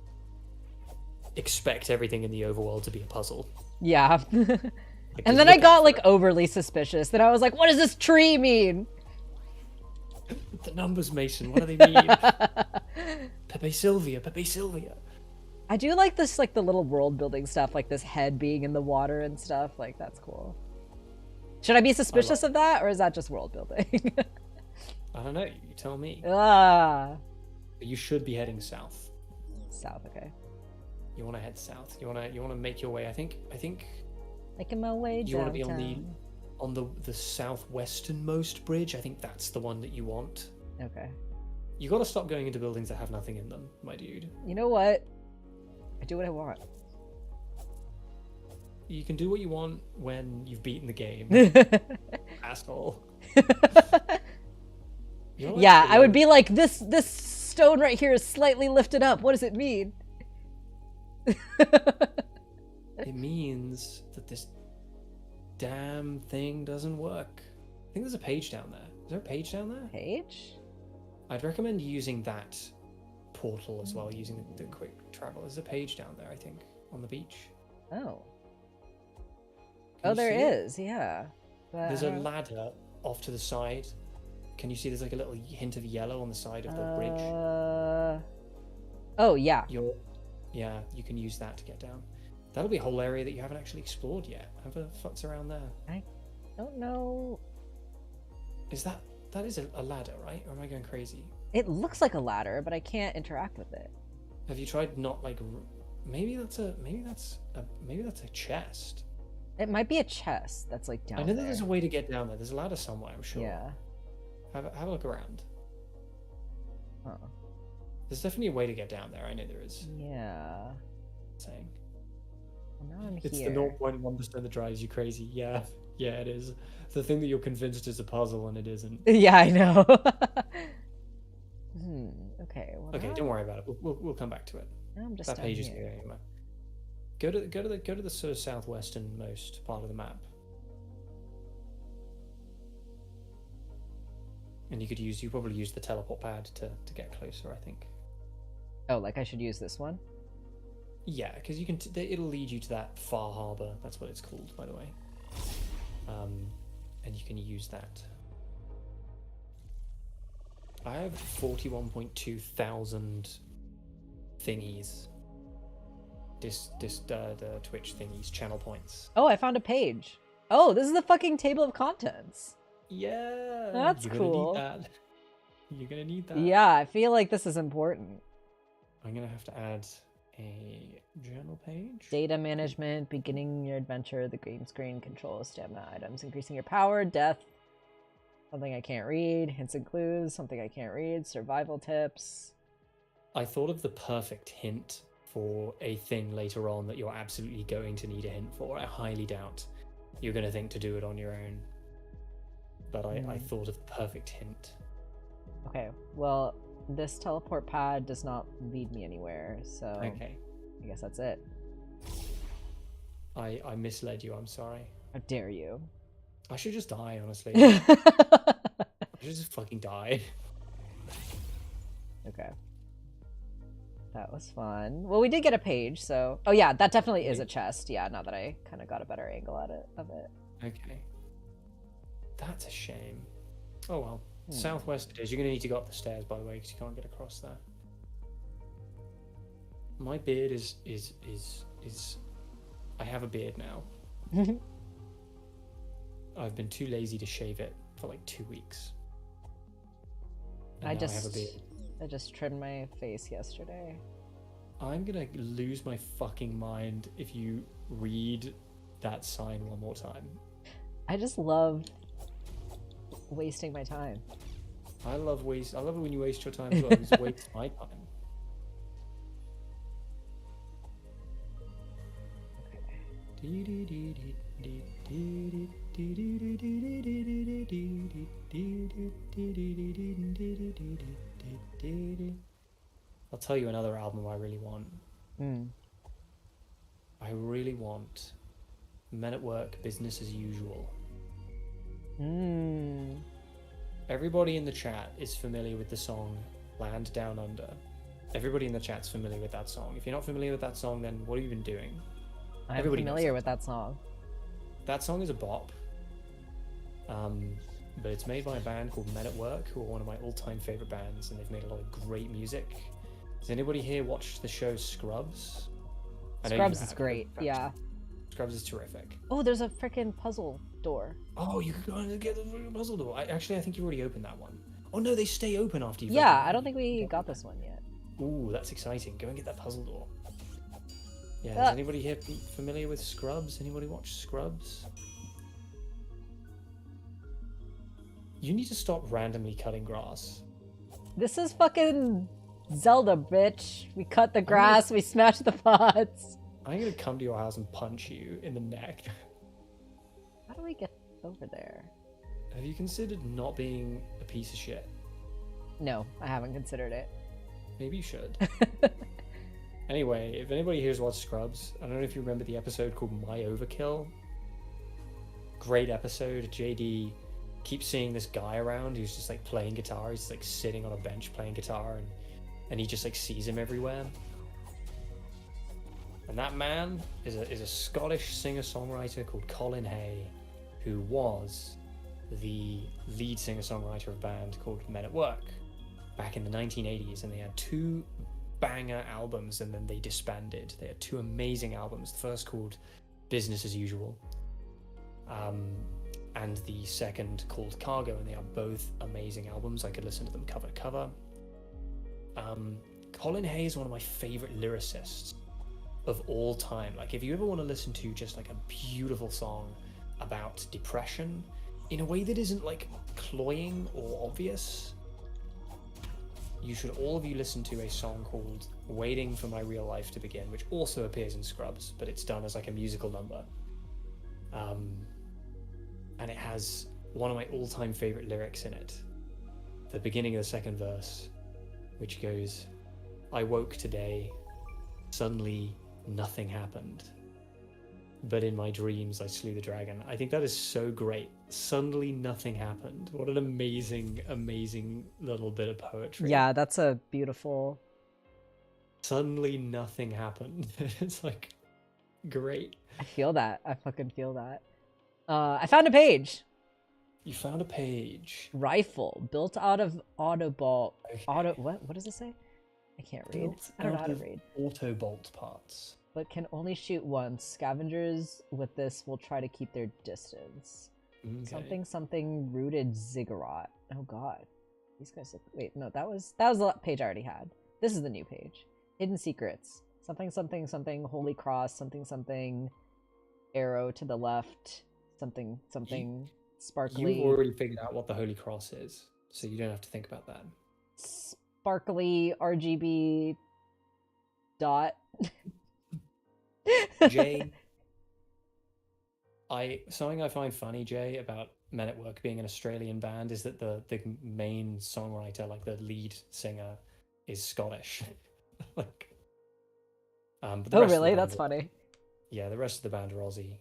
expect everything in the overworld to be a puzzle. Yeah. And then I got like overly suspicious. Then I was like, what does this tree mean? The numbers, Mason, what do they mean? Pepe Sylvia. I do like this, like the little world building stuff, like this head being in the water and stuff. Like, that's cool. Should I be suspicious of that, or is that just world building? I don't know. You tell me. Ah. You should be heading south. South, okay. You want to head south. You want to make your way. I think. Making my way downtown. You want to be on the southwesternmost bridge. I think that's the one that you want. Okay. You got to stop going into buildings that have nothing in them, my dude. You know what? I do what I want. You can do what you want when you've beaten the game. Asshole. Yeah, I would be like, this stone right here is slightly lifted up. What does it mean? It means that this damn thing doesn't work. I think there's a page down there. Is there a page down there? Page? I'd recommend using that portal as well, using the quick travel. There's a page down there, I think, on the beach. Oh. Oh, there is, yeah. But there's a ladder off to the side. Can you see there's like a little hint of yellow on the side of the bridge? Oh, yeah. Yeah, you can use that to get down. That'll be a whole area that you haven't actually explored yet. Have a futz around there. I don't know. Is that is a ladder, right? Or am I going crazy? It looks like a ladder, but I can't interact with it. Have you tried not like? Maybe that's a chest. It might be a chest that's like down there. I know that there's a way to get down there. There's a ladder somewhere, I'm sure. Yeah. Have a look around. Huh. There's definitely a way to get down there. I know there is. Yeah. Saying. Well, now I'm It's here. the 0.1% that drives you crazy. Yeah, it is. It's the thing that you're convinced is a puzzle and it isn't. Yeah, I know. Okay. Well, okay, don't worry about it. We'll come back to it. I'm just that page is here. anywhere. Go to the sort of southwesternmost part of the map. And you probably use the teleport pad to get closer, I think. Oh, like I should use this one? Yeah, because you can. It'll lead you to that far harbor. That's what it's called, by the way. And you can use that. I have 41.2 thousand thingies. The Twitch thingies, channel points. Oh, I found a page. Oh, this is the fucking table of contents. Yeah, that's cool. You're gonna need that. Yeah, I feel like this is important. I'm gonna have to add a journal page. Data management, beginning your adventure, the green screen, control stamina items, increasing your power, death, something I can't read, hints and clues, something I can't read, survival tips. I thought of the perfect hint for a thing later on that you're absolutely going to need a hint for. I highly doubt you're going to think to do it on your own. But I thought of the perfect hint. Okay, well, this teleport pad does not lead me anywhere, so okay. I guess that's it. I misled you, I'm sorry. How dare you? I should just die, honestly. I should just fucking die. Okay. That was fun. Well, we did get a page, so... Oh yeah, that definitely is a chest. Yeah, now that I kind of got a better angle at it. Okay. That's a shame. Oh well. Southwest it is. You're going to need to go up the stairs, by the way, because you can't get across there. My beard is... I have a beard now. I've been too lazy to shave it for like 2 weeks. And I now I have a beard. I just trimmed my face yesterday. I'm gonna lose my fucking mind if you read that sign one more time. I just love wasting my time. I love it when you waste your time as well. It's waste my time. I'll tell you another album I really want. I really want Men at Work, Business as Usual. Everybody in the chat is familiar with the song Land Down Under. Everybody in the chat's familiar with that song. If you're not familiar with that song, then what have you been doing? I'm familiar with that song. That song is a bop. But it's made by a band called Men at Work, who are one of my all-time favorite bands, and they've made a lot of great music. Has anybody here watched the show Scrubs? Scrubs is great, yeah. Scrubs is terrific. Oh, there's a freaking puzzle door. Oh, you could go and get the puzzle door. I think you've already opened that one. Oh no, they stay open after you. Yeah, I don't think we got this one yet. Ooh, that's exciting. Go and get that puzzle door. Yeah, is anybody here familiar with Scrubs? Anybody watch Scrubs? You need to stop randomly cutting grass. This is fucking Zelda, bitch. We cut the grass, we smash the pots. I'm gonna come to your house and punch you in the neck. How do we get over there? Have you considered not being a piece of shit? No, I haven't considered it. Maybe you should. Anyway, if anybody here's watched Scrubs, I don't know if you remember the episode called My Overkill. Great episode. JD keeps seeing this guy around who's just like playing guitar. He's like sitting on a bench playing guitar, and he just like sees him everywhere. And that man is a Scottish singer-songwriter called Colin Hay, who was the lead singer-songwriter of a band called Men at Work back in the 1980s, and they had 2 banger albums and then they disbanded. They had 2 amazing albums. The first called Business as Usual, and the second called Cargo, and they are both amazing albums. I could listen to them cover to cover. Colin Hay is one of my favorite lyricists of all time. Like, if you ever want to listen to just like a beautiful song about depression in a way that isn't like cloying or obvious, you should all of you listen to a song called Waiting for My Real Life to Begin, which also appears in Scrubs, but it's done as like a musical number. And it has one of my all-time favorite lyrics in it. The beginning of the second verse, which goes, "I woke today, suddenly nothing happened. But in my dreams, I slew the dragon." I think that is so great. Suddenly nothing happened. What an amazing, amazing little bit of poetry. Yeah, that's a beautiful... Suddenly nothing happened. It's like, great. I feel that. I fucking feel that. I found a page. You found a page. Rifle, built out of Autobolt. Okay. What does it say? I can't read. I don't know how to read. Autobolt parts. But can only shoot once. Scavengers with this will try to keep their distance. Okay. Something rooted ziggurat. Oh god. These guys look... Wait, no, that was the page I already had. This is the new page. Hidden secrets. Something holy cross, something arrow to the left, something sparkly. You've already figured out what the holy cross is, so you don't have to think about that. Sparkly RGB dot. Jay, something I find funny, Jay, about Men at Work being an Australian band is that the main songwriter, like the lead singer, is Scottish. Like, but the Oh rest of the really? band That's funny. Yeah, the rest of the band are Aussie.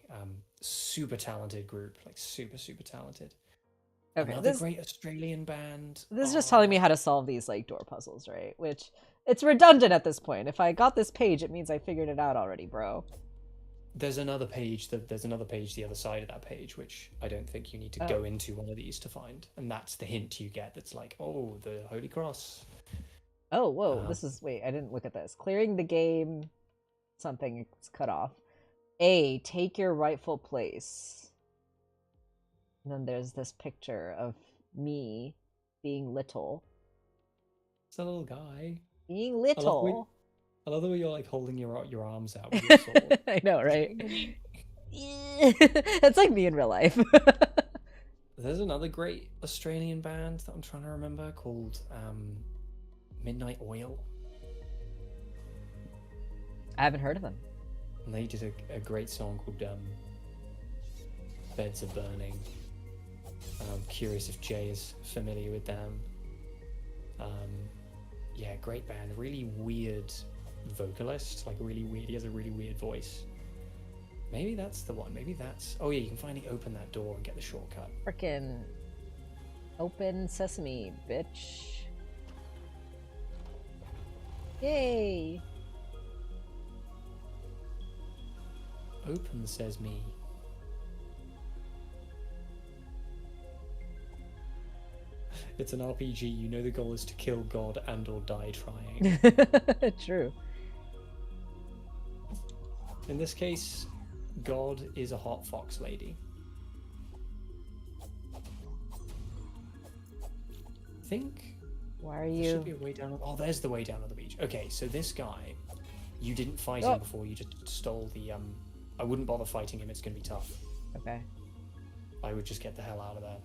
Super talented group, like super talented. Okay, Another great Australian band. This is just telling me how to solve these like door puzzles, right? Which it's redundant at this point. If I got this page, it means I figured it out already, bro. There's another page the other side of that page, which I don't think you need to go into one of these to find. And that's the hint you get. That's like, oh, the Holy Cross. Oh, whoa, this is... Wait, I didn't look at this. Clearing the game... Something, it's cut off. A, take your rightful place. And then there's this picture of me being little. It's a little guy. Being little. I love the way you're like holding your arms out with your sword. I know, right? That's like me in real life. There's another great Australian band that I'm trying to remember called Midnight Oil. I haven't heard of them. And they did a great song called Beds Are Burning. I'm curious if Jay is familiar with them. Yeah, great band. Really weird vocalist. Like really weird. He has a really weird voice. Maybe that's the one. Maybe that's... Oh yeah, you can finally open that door and get the shortcut. Frickin' open sesame, bitch. Yay! Open sesame. It's an RPG. You know the goal is to kill God and or die trying. True. In this case, God is a hot fox lady. I think... Why are there you... should be a way down... Oh, there's the way down on the beach. Okay, so this guy, you didn't fight him before, you just stole the... I wouldn't bother fighting him, it's going to be tough. Okay. I would just get the hell out of there.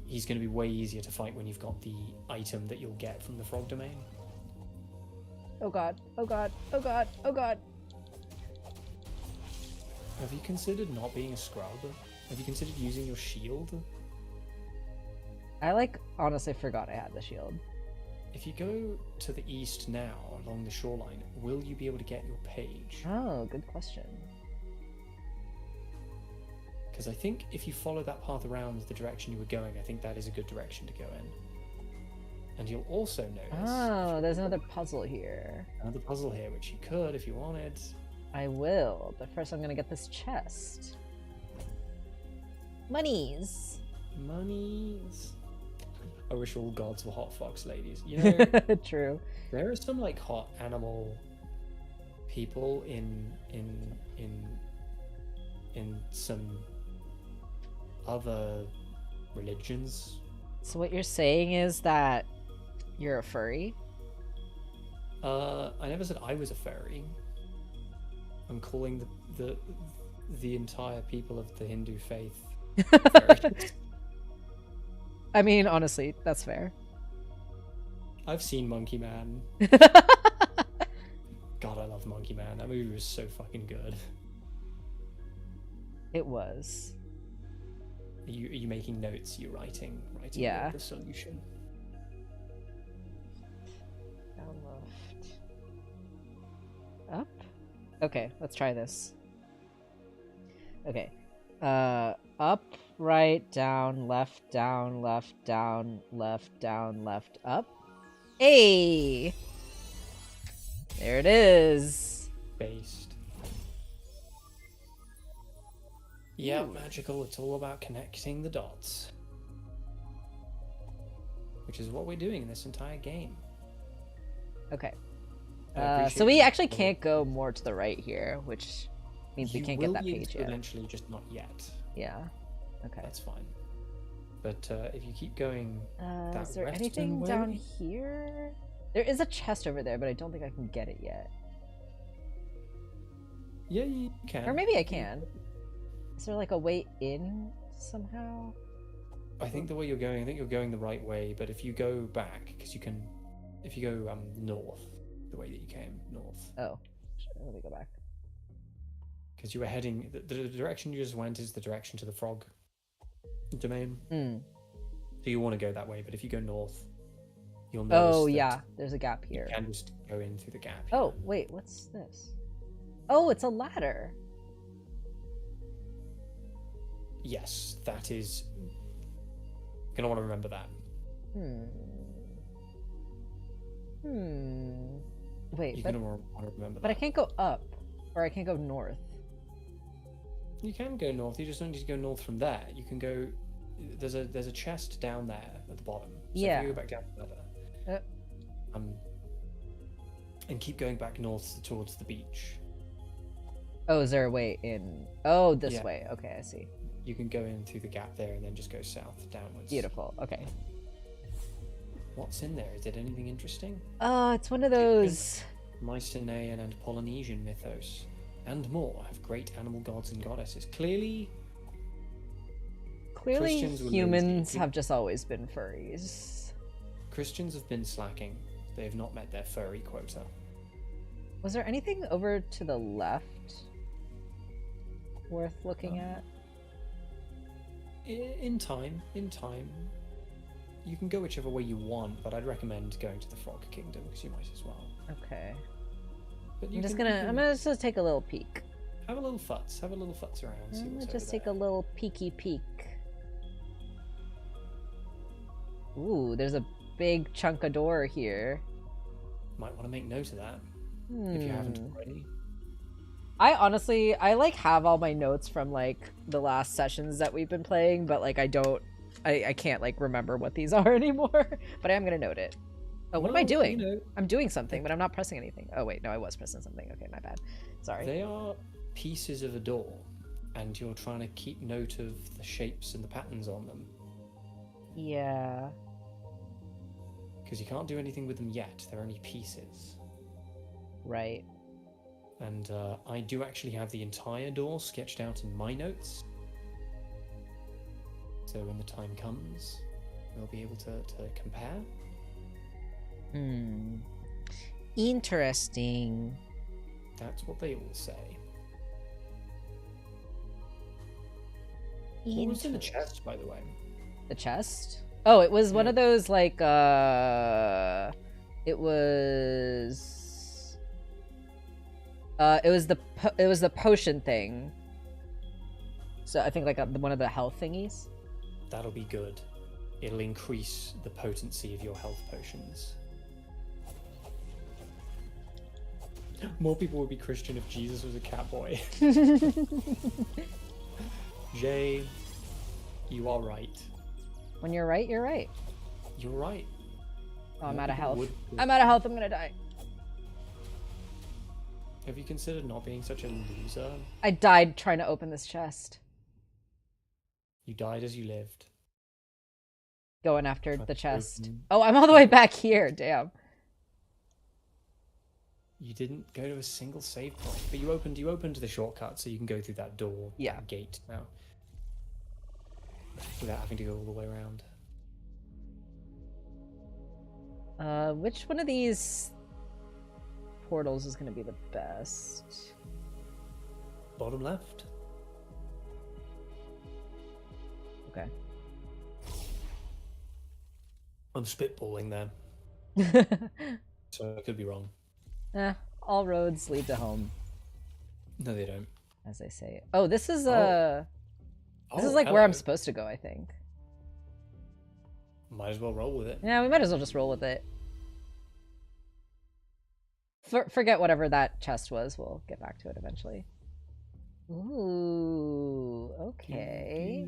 He's going to be way easier to fight when you've got the item that you'll get from the frog domain. Oh god, oh god, oh god, oh god. Have you considered not being a scrub? Have you considered using your shield? I like honestly forgot I had the shield. If you go to the east now along the shoreline, will you be able to get your page? Oh, good question. Because I think if you follow that path around the direction you were going, I think that is a good direction to go in. And you'll also notice... Oh, there's another puzzle here. Another puzzle here, which you could if you wanted. I will, but first I'm gonna get this chest. Monies! Monies. I wish all gods were hot fox ladies. You know, True. there are some like hot animal people in some other religions. So what you're saying is that you're a furry? I never said I was a furry. I'm calling the entire people of the Hindu faith furries. I mean, honestly, that's fair. I've seen Monkey Man. God, I love Monkey Man. That movie was so fucking good. It was. Are you making notes? You're writing Yeah. the solution. Down left. Up? Okay, let's try this. Okay. Up, right, down, left, down, left, down, left, down, left, up. Hey! There it is. Based. Yeah, Ooh. magical. It's all about connecting the dots. Which is what we're doing in this entire game. Okay. I appreciate So we you. actually can't go more to the right here, which means we You can't will get that be able page to yet. eventually, just not yet. Yeah. Okay. That's fine. But if you keep going that Is there western anything way- down here? There is a chest over there, but I don't think I can get it yet. Yeah, you can. Or maybe I can. Is there like a way in somehow? I think the way you're going, I think you're going the right way. But if you go back, because you can, if you go north, the way that you came north, Oh, let me go back. because you were heading, the direction you just went is the direction to the frog domain. So you want to go that way. But if you go north, you'll notice. Oh that yeah, there's a gap You here. can just go in through the gap. Oh here. wait, what's this? Oh, it's a ladder. Yes, that is. Gonna want to remember that. Wait, You're but, gonna want to remember but I that. can't go up, or I can't go north. You can go north. You just don't need to go north from there. You can go. There's a chest down there at the bottom. So Yeah. If you go back down further. And keep going back north towards the beach. Oh, is there a way in? Oh, this Yeah. way. Okay, I see. You can go in through the gap there and then just go south downwards. Beautiful. Okay. What's in there? Is it anything interesting? Oh, it's one of those Mycenaean and Polynesian mythos, and more have great animal gods and goddesses. Clearly humans have just always been furries. Christians have been slacking. They have not met their furry quota. Was there anything over to the left worth looking at? In time. You can go whichever way you want, but I'd recommend going to the Frog Kingdom because you might as well. Okay. But I'm gonna just take a little peek. Have a little futz around. I'm gonna just take a little peeky peek. Ooh, there's a big chunk of door here. Might want to make note of that if you haven't already. I honestly, like have all my notes from like the last sessions that we've been playing, but like I can't like remember what these are anymore. But I am gonna note it. Oh, what am I doing? You know, I'm doing something, but I'm not pressing anything. Oh wait, no, I was pressing something. Okay, my bad. Sorry. They are pieces of a door, and you're trying to keep note of the shapes and the patterns on them. Yeah. Because you can't do anything with them yet. They're only pieces. Right. And I do actually have the entire door sketched out in my notes. So when the time comes, we'll be able to compare. Interesting. That's what they all say. What was in the chest, by the way? The chest? Oh, it was one of those like it was the potion thing. So I think like one of the health thingies. That'll be good. It'll increase the potency of your health potions. More people would be Christian if Jesus was a cat boy. Jay, you are right. When you're right, you're right. You're right. Oh, I'm out of health. I'm out of health. I'm gonna die. Have you considered not being such a loser? I died trying to open this chest. You died as you lived. Going after the chest. Oh, I'm all the way back here. Damn. You didn't go to a single save point, but you opened the shortcut so you can go through that door, that gate now, without having to go all the way around. Which one of these portals is going to be the best? Bottom left. Okay. I'm spitballing there, so I could be wrong. All roads lead to home. No, they don't. As they say. Oh, this is this is like where I'm supposed to go, I think. Might as well roll with it. Yeah, we might as well just roll with it. Forget whatever that chest was. We'll get back to it eventually. Ooh, okay.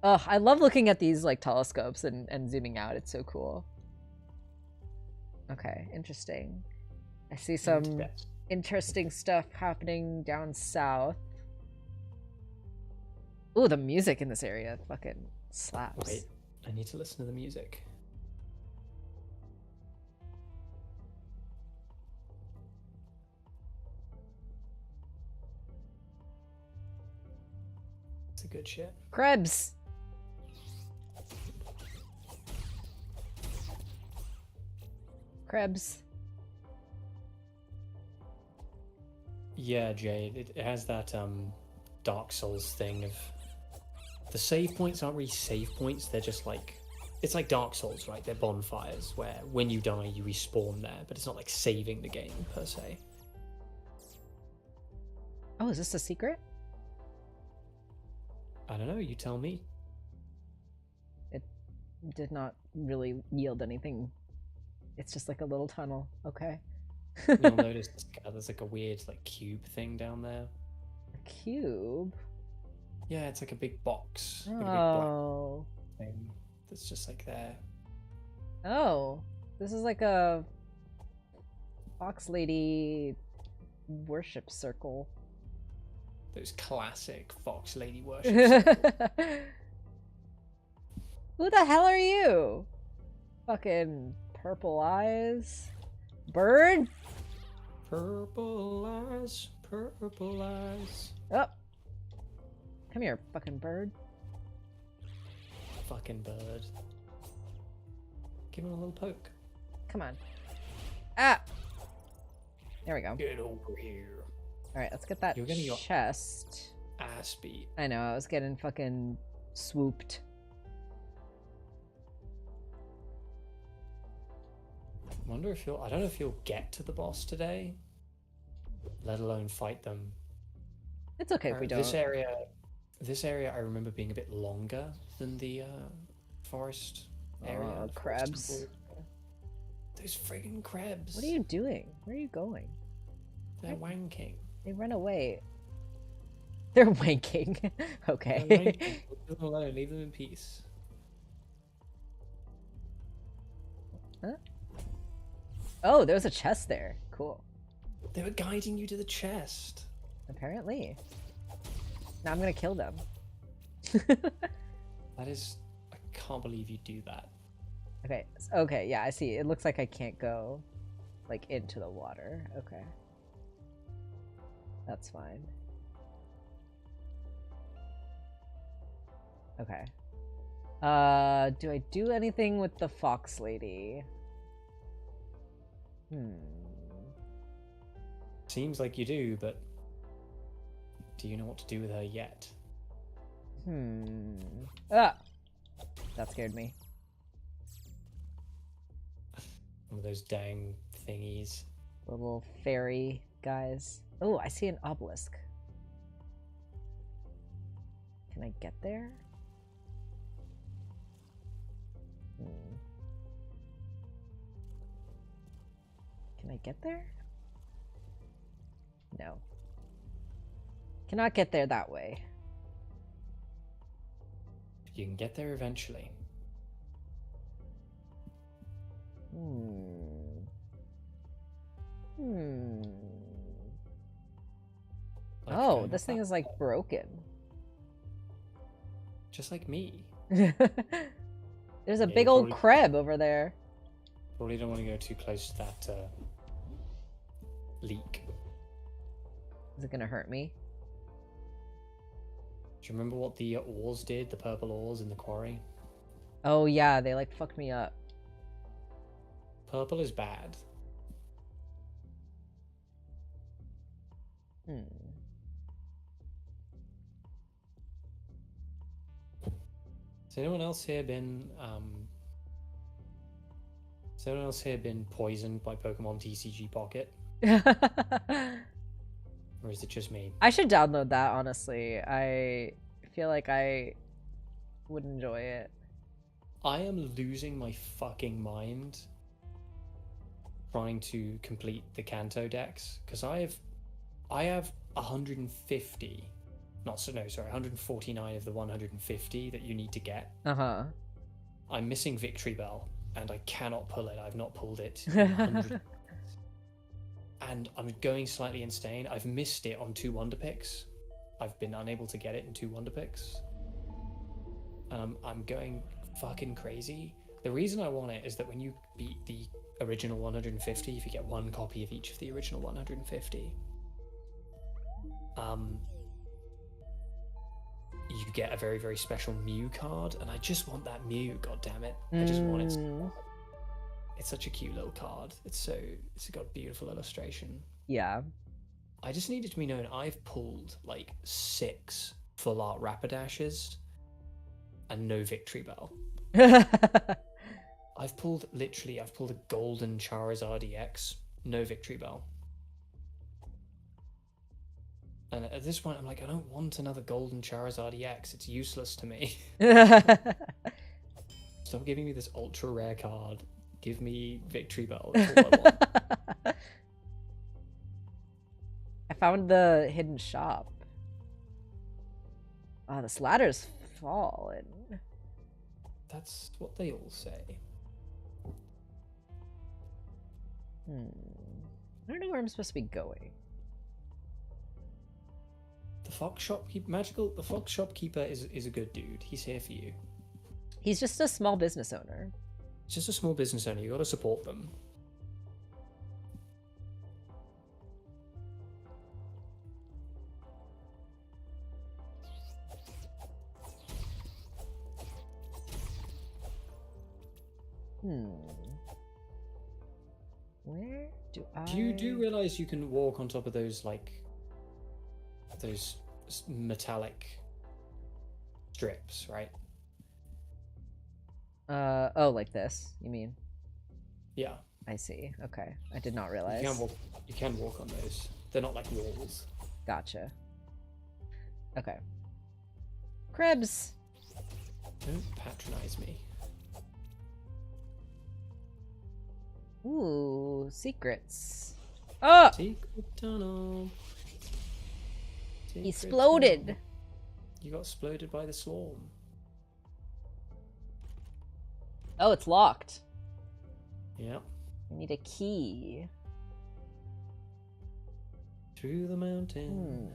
Oh, I love looking at these like telescopes and zooming out. It's so cool. Okay, interesting. I see some interesting stuff happening down south. Ooh, the music in this area fucking slaps. Wait, I need to listen to the music. It's a good shit. Krebs! Krebs. Yeah, Jay, it has that Dark Souls thing of the save points aren't really save points, they're just like, it's like Dark Souls, right? They're bonfires where when you die you respawn there, but it's not like saving the game per se. Oh, is this a secret? I don't know, you tell me. It did not really yield anything. It's just like a little tunnel. Okay. You'll notice there's like a weird like cube thing down there. A cube? Yeah, it's like a big box. Oh. Like a big black thing that's just like there. Oh. This is like a Fox Lady worship circle. Those classic Fox Lady worship circles. Who the hell are you? Fucking purple eyes. Bird? Purple eyes, purple eyes. Oh. Come here, fucking bird. Fucking bird. Give him a little poke. Come on. Ah! There we go. Get over here. Alright, let's get that You're getting your chest. ass beat. I know, I was getting fucking swooped. I don't know if you'll get to the boss today, let alone fight them. It's okay if we don't. This area I remember being a bit longer than the forest area. Oh, crabs. Those friggin' crabs. What are you doing? Where are you going? They're wanking. They run away. They're wanking. Okay. They're wanking. Leave them alone. Leave them in peace. Huh? Oh, there was a chest there. Cool. They were guiding you to the chest. Apparently. Now I'm gonna kill them. That is... I can't believe you do that. Okay. Okay, yeah, I see. It looks like I can't go, like, into the water. Okay. That's fine. Okay. Do I do anything with the fox lady? Seems like you do, but do you know what to do with her yet? Ah! That scared me. One of those dang thingies. Little fairy guys. Oh, I see an obelisk. Can I get there? Can I get there? No. Cannot get there that way. You can get there eventually. Like, Oh, this thing is like broken. Just like me. There's a big old crab over there. Probably don't want to go too close to that leak. Is it gonna hurt me? Do you remember what the ores did? The purple ores in the quarry? Oh yeah, they like fucked me up. Purple is bad. Has anyone else here been poisoned by Pokemon TCG Pocket? Or is it just me? I should download that, honestly. I feel like I would enjoy it. I am losing my fucking mind trying to complete the Kanto decks because I have 150. 149 of the 150 that you need to get. I'm missing Victory Bell and I cannot pull it. I've not pulled it in 100 and I'm going slightly insane. I've missed it on 2 Wonder Picks. I've been unable to get it in 2 Wonder Picks. And I'm going fucking crazy. The reason I want it is that when you beat the original 150, if you get 1 copy of each of the original 150, you get a very, very special Mew card, and I just want that Mew, goddammit. I just want it. It's such a cute little card. It's got beautiful illustration. Yeah. I just need it to be known I've pulled like 6 full art Rapidashes and no Victory Bell. I've pulled a golden Charizard EX, no Victory Bell. And at this point, I'm like, I don't want another golden Charizard EX. It's useless to me. Stop giving me this ultra rare card. Give me Victory Bell. That's all I want. I found the hidden shop. Oh, this ladder's fallen. That's what they all say. I don't know where I'm supposed to be going. The fox shopkeeper, the fox shopkeeper is a good dude. He's here for you. He's just a small business owner. It's just a small business owner. You got to support them. Where do I... You do realize you can walk on top of those, like, those metallic strips, right? Oh, like this, you mean? Yeah. I see. Okay. I did not realize. You can walk on those. They're not like walls. Gotcha. Okay. Cribs! Don't patronize me. Ooh, secrets. Oh! Secret tunnel. He exploded. You got exploded by the swarm. Oh, it's locked. Yeah. I need a key. Through the mountain.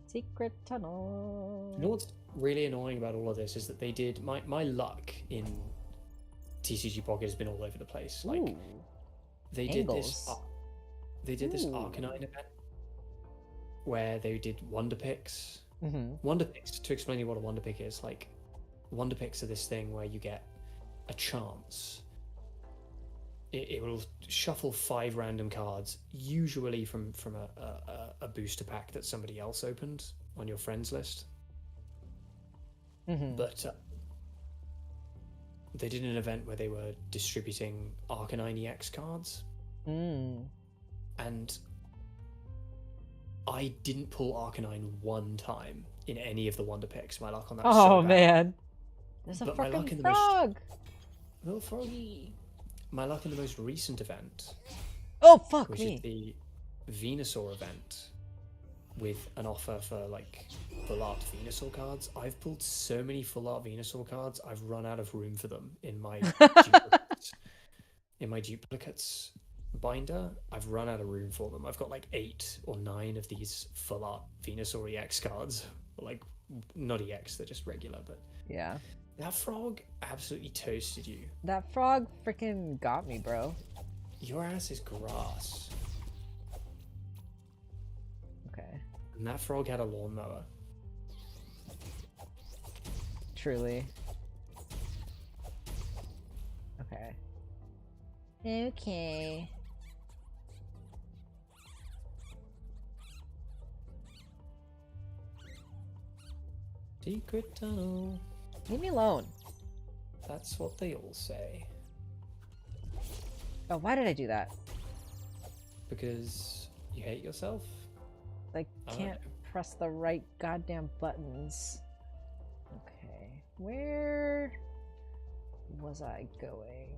Secret tunnel. You know what's really annoying about all of this is that they did my luck in TCG Pocket has been all over the place. Like Ooh, they angles. did this Arcanine event where they did Wonder Picks. Wonder Picks, to explain you what a Wonder Pick is, like Wonder Picks are this thing where you get a chance. It will shuffle 5 random cards, usually from a booster pack that somebody else opened on your friends list. But they did an event where they were distributing Arcanine EX cards. And I didn't pull Arcanine one time in any of the Wonder Picks. My luck on that was so bad. Man. There's a But my luck fucking in the frog! Little froggy. My luck in the most recent event, Oh, fuck which me. is the Venusaur event, with an offer for like full art Venusaur cards. I've pulled so many full art Venusaur cards, I've run out of room for them in my duplicates. In my duplicates binder, I've run out of room for them. I've got like 8 or 9 of these full art Venusaur EX cards. Like, not EX, they're just regular, but Yeah. that frog absolutely toasted you. That frog freaking got me, bro. Your ass is grass. Okay. And that frog had a lawnmower. Truly. Okay. Okay. Secret tunnel. Leave me alone. That's what they all say. Oh, why did I do that? Because you hate yourself? Like, I don't can't know. press the right goddamn buttons. Okay. Where was I going?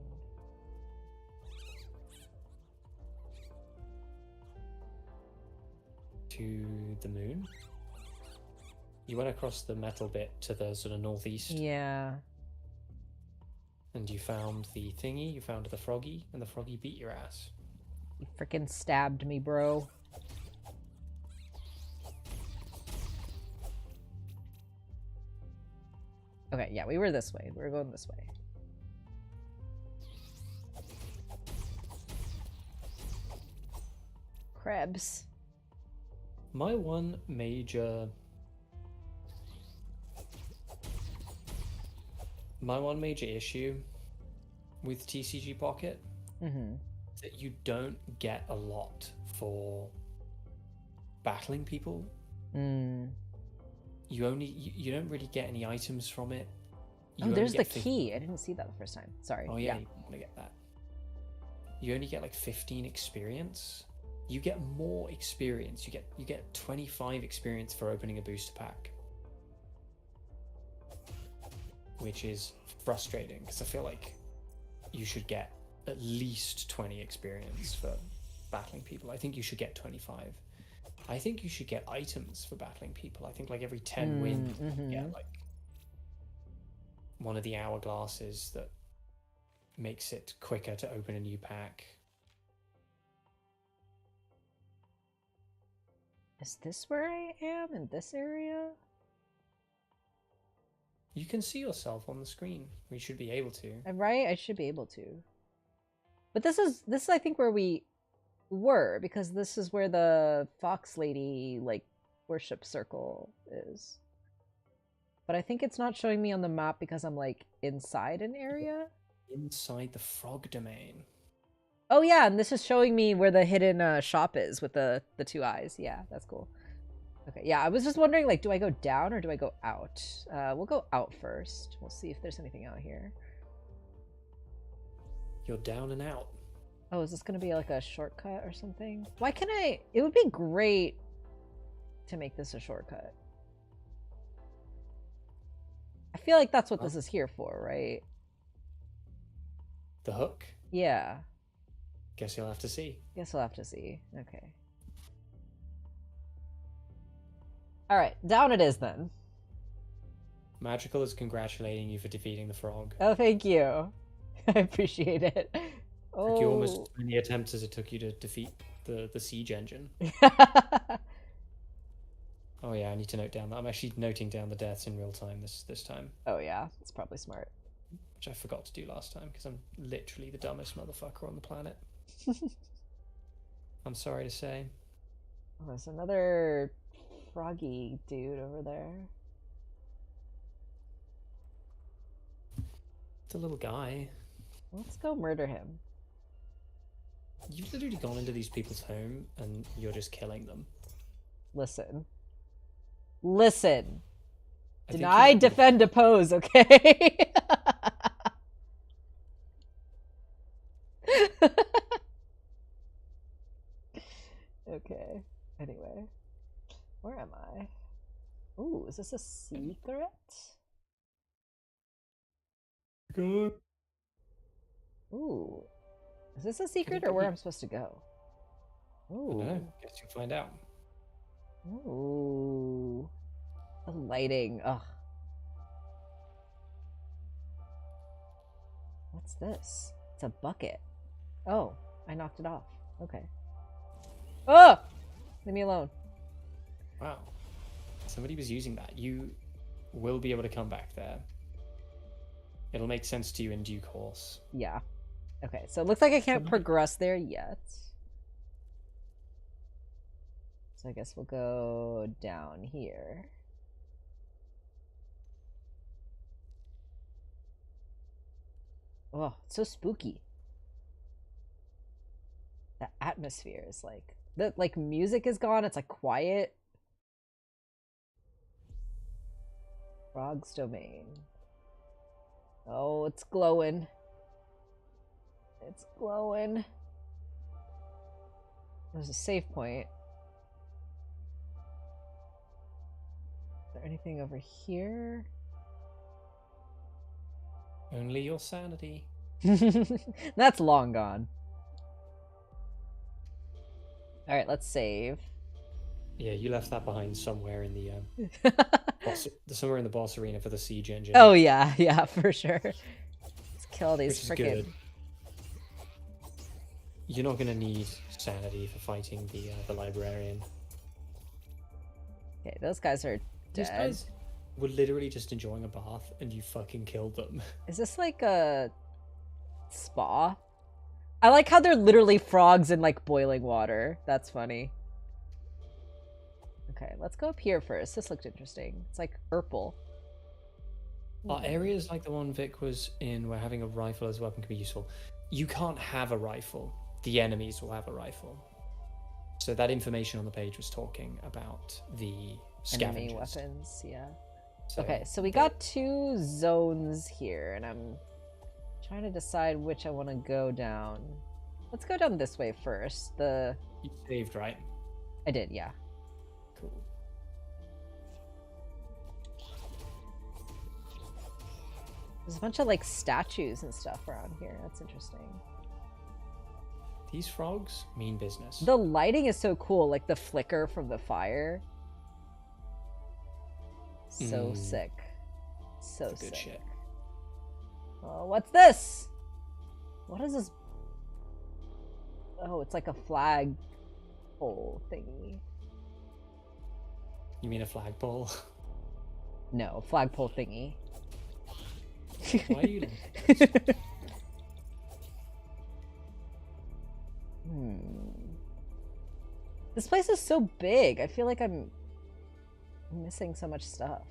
To the moon? You went across the metal bit to the sort of northeast. Yeah. And you found the thingy, you found the froggy, and the froggy beat your ass. You freaking stabbed me, bro. Okay, yeah, we were this way. We were going this way. Krebs. My one major issue with TCG Pocket that you don't get a lot for battling people. You don't really get any items from it. Oh, there's the key. I didn't see that the first time. Sorry. Oh yeah, you want to get that. You only get like 15 experience. You get more experience. You get 25 experience for opening a booster pack, which is frustrating because I feel like you should get at least 20 experience for battling people. I think you should get 25. I think you should get items for battling people. I think like every 10 wins, you get like one of the hourglasses that makes it quicker to open a new pack. Is this where I am in this area? You can see yourself on the screen. We should be able to. Right? I should be able to. But this is I think where we were, because this is where the fox lady like worship circle is. But I think it's not showing me on the map because I'm like inside an area. Inside the frog domain. Oh yeah, and this is showing me where the hidden shop is with the 2 eyes. Yeah, that's cool. Okay, yeah, I was just wondering, like, do I go down or do I go out? We'll go out first. We'll see if there's anything out here. You're down and out. Oh, is this going to be like a shortcut or something? Why can't I... It would be great to make this a shortcut. I feel like that's what this is here for, right? The hook? Yeah. Guess you'll have to see. Guess we'll have to see. Okay. Alright, down it is then. Magical is congratulating you for defeating the frog. Oh, thank you. I appreciate it. Oh. Took you almost as many attempts as it took you to defeat the siege engine. Oh yeah, I need to note down that. I'm actually noting down the deaths in real time this time. Oh yeah, it's probably smart. Which I forgot to do last time because I'm literally the dumbest motherfucker on the planet. I'm sorry to say. Oh, there's another froggy dude over there. It's a little guy. Let's go murder him. You've literally gone into these people's home and you're just killing them. Listen. Listen. I Deny, defend, oppose, okay? Okay. Anyway. Where am I? Ooh, is this a secret? Good. Ooh. Is this a secret or where I'm supposed to go? Ooh. I don't know. Guess you'll find out. Ooh. The lighting. Ugh. What's this? It's a bucket. Oh, I knocked it off. Okay. Oh! Leave me alone. Wow. Somebody was using that. You will be able to come back there. It'll make sense to you in due course. Yeah. Okay, so it looks like I can't progress there yet. So I guess we'll go down here. Oh, it's so spooky. The atmosphere is like... The music is gone, it's like quiet. Frog's domain. Oh, it's glowing. It's glowing. There's a save point. Is there anything over here? Only your sanity. That's long gone. Alright, let's save. Yeah, you left that behind somewhere in the somewhere in the boss arena for the siege engine. Oh yeah, for sure. Let's kill these freaking... You're not gonna need sanity for fighting the librarian. Okay, those guys are dead. These guys were literally just enjoying a bath and you fucking killed them. Is this like a spa? I like how they're literally frogs in like boiling water. That's funny. Okay, let's go up here first. This looked interesting. It's like Urple. Are areas like the one Vic was in where having a rifle as a weapon can be useful? You can't have a rifle. The enemies will have a rifle. So that information on the page was talking about the scavengers. Enemy weapons, yeah. So okay, so we got 2 zones here, and I'm trying to decide which I want to go down. Let's go down this way first. You saved, right? I did, yeah. Cool. There's a bunch of like statues and stuff around here. That's interesting. These frogs mean business. The lighting is so cool, like the flicker from the fire. So sick. So That's good sick. Shit. Oh, what's this? What is this? Oh, it's like a flag pole thingy. You mean a flagpole? No, flagpole thingy. Why are you like This place is so big. I feel like I'm missing so much stuff.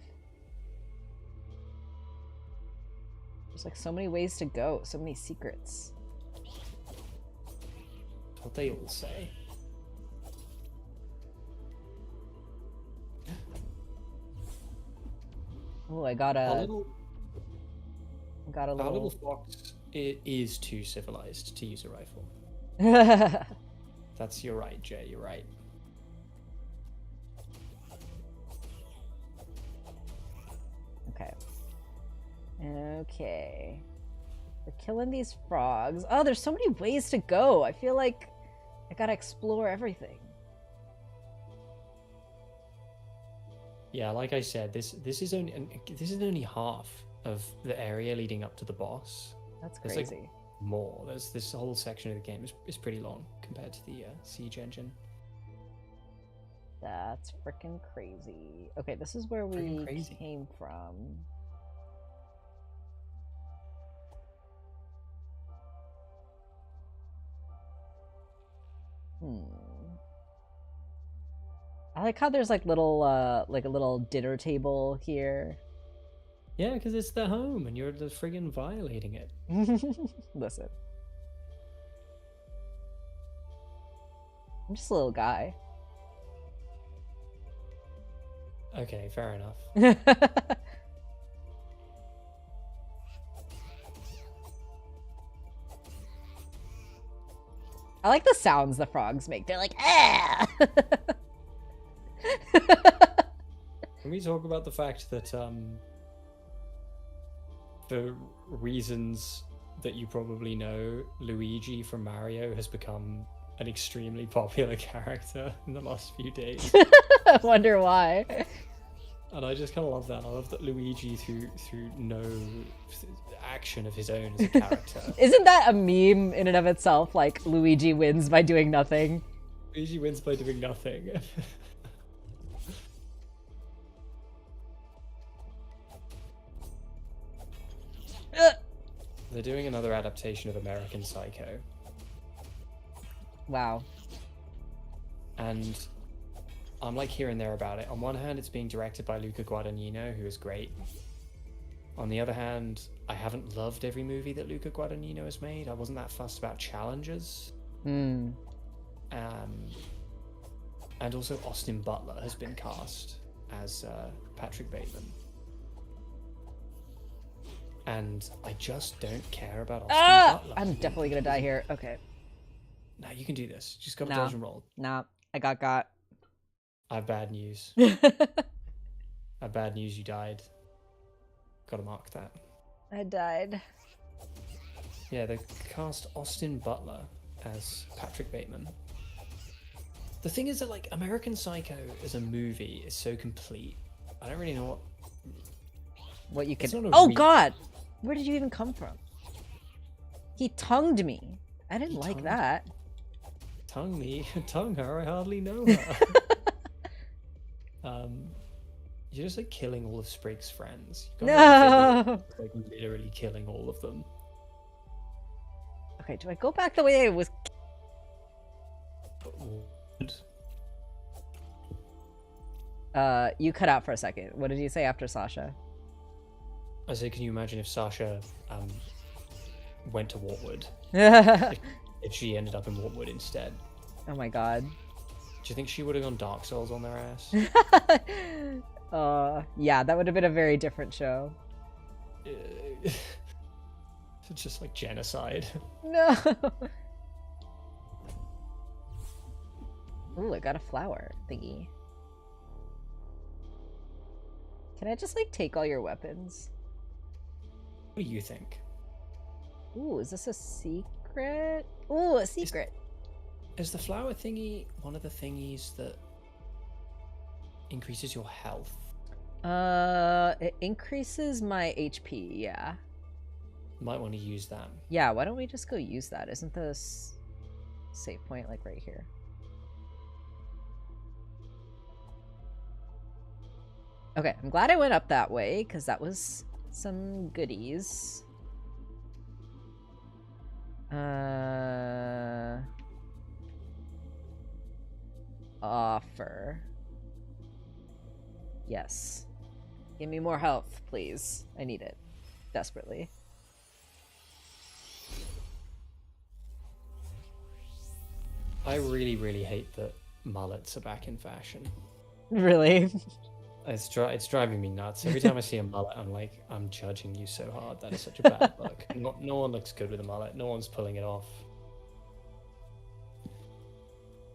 There's like so many ways to go, so many secrets. what they all say? Oh, I got a little fox is too civilized to use a rifle. You're right, Jay, you're right. Okay. We're killing these frogs. Oh, there's so many ways to go. I feel like I gotta explore everything. Yeah, like I said, this is only half of the area leading up to the boss. That's There's crazy. like more. There's this whole section of the game is pretty long compared to the siege engine. That's freaking crazy. Okay, this is where we came from. I like how there's like little like a little dinner table here. Yeah, because it's their home and you're just friggin' violating it. Listen. I'm just a little guy. Okay, fair enough. I like the sounds the frogs make. They're like, ah! Can we talk about the fact that for reasons that you probably know, Luigi from Mario has become an extremely popular character in the last few days. I wonder why. And I just kind of love that. I love that Luigi, through no action of his own as a character. Isn't that a meme in and of itself? Like, Luigi wins by doing nothing. Luigi wins by doing nothing. They're doing another adaptation of American Psycho. Wow. And I'm like here and there about it. On one hand, it's being directed by Luca Guadagnino, who is great. On the other hand, I haven't loved every movie that Luca Guadagnino has made. I wasn't that fussed about challenges. And also Austin Butler has been cast as Patrick Bateman. And I just don't care about Austin Butler. I'm definitely gonna die here. Okay. No, you can do this. Just gotta dodge and roll. Nah, I got. I have bad news. I have bad news, you died. Gotta mark that. I died. Yeah, they cast Austin Butler as Patrick Bateman. The thing is that, like, American Psycho as a movie is so complete. I don't really know what you can. Oh God, where did you even come from? He tongued me. I didn't like that. Tongue me, tongue her. I hardly know her. You're just like killing all of Sprig's friends. No. Like literally killing all of them. Okay, do I go back the way I was? You cut out for a second. What did you say after Sasha? I said, can you imagine if Sasha went to Wartwood? if she ended up in Wartwood instead? Oh my God. Do you think she would have gone Dark Souls on their ass? Yeah, that would have been a very different show. It's just like genocide. No. Ooh, I got a flower thingy. Can I just like take all your weapons? What do you think? Ooh, is this a secret? Ooh, a secret. Is the flower thingy one of the thingies that increases your health? It increases my HP, yeah. Might want to use that. Yeah, why don't we just go use that? Isn't this save point like right here? Okay, I'm glad I went up that way because that was some goodies. Offer. Yes. Give me more health, please. I need it. Desperately. I really, really hate that mullets are back in fashion. Really? It's driving me nuts. Every time I see a mullet, I'm like, I'm judging you so hard. That is such a bad look. No one looks good with a mullet. No one's pulling it off.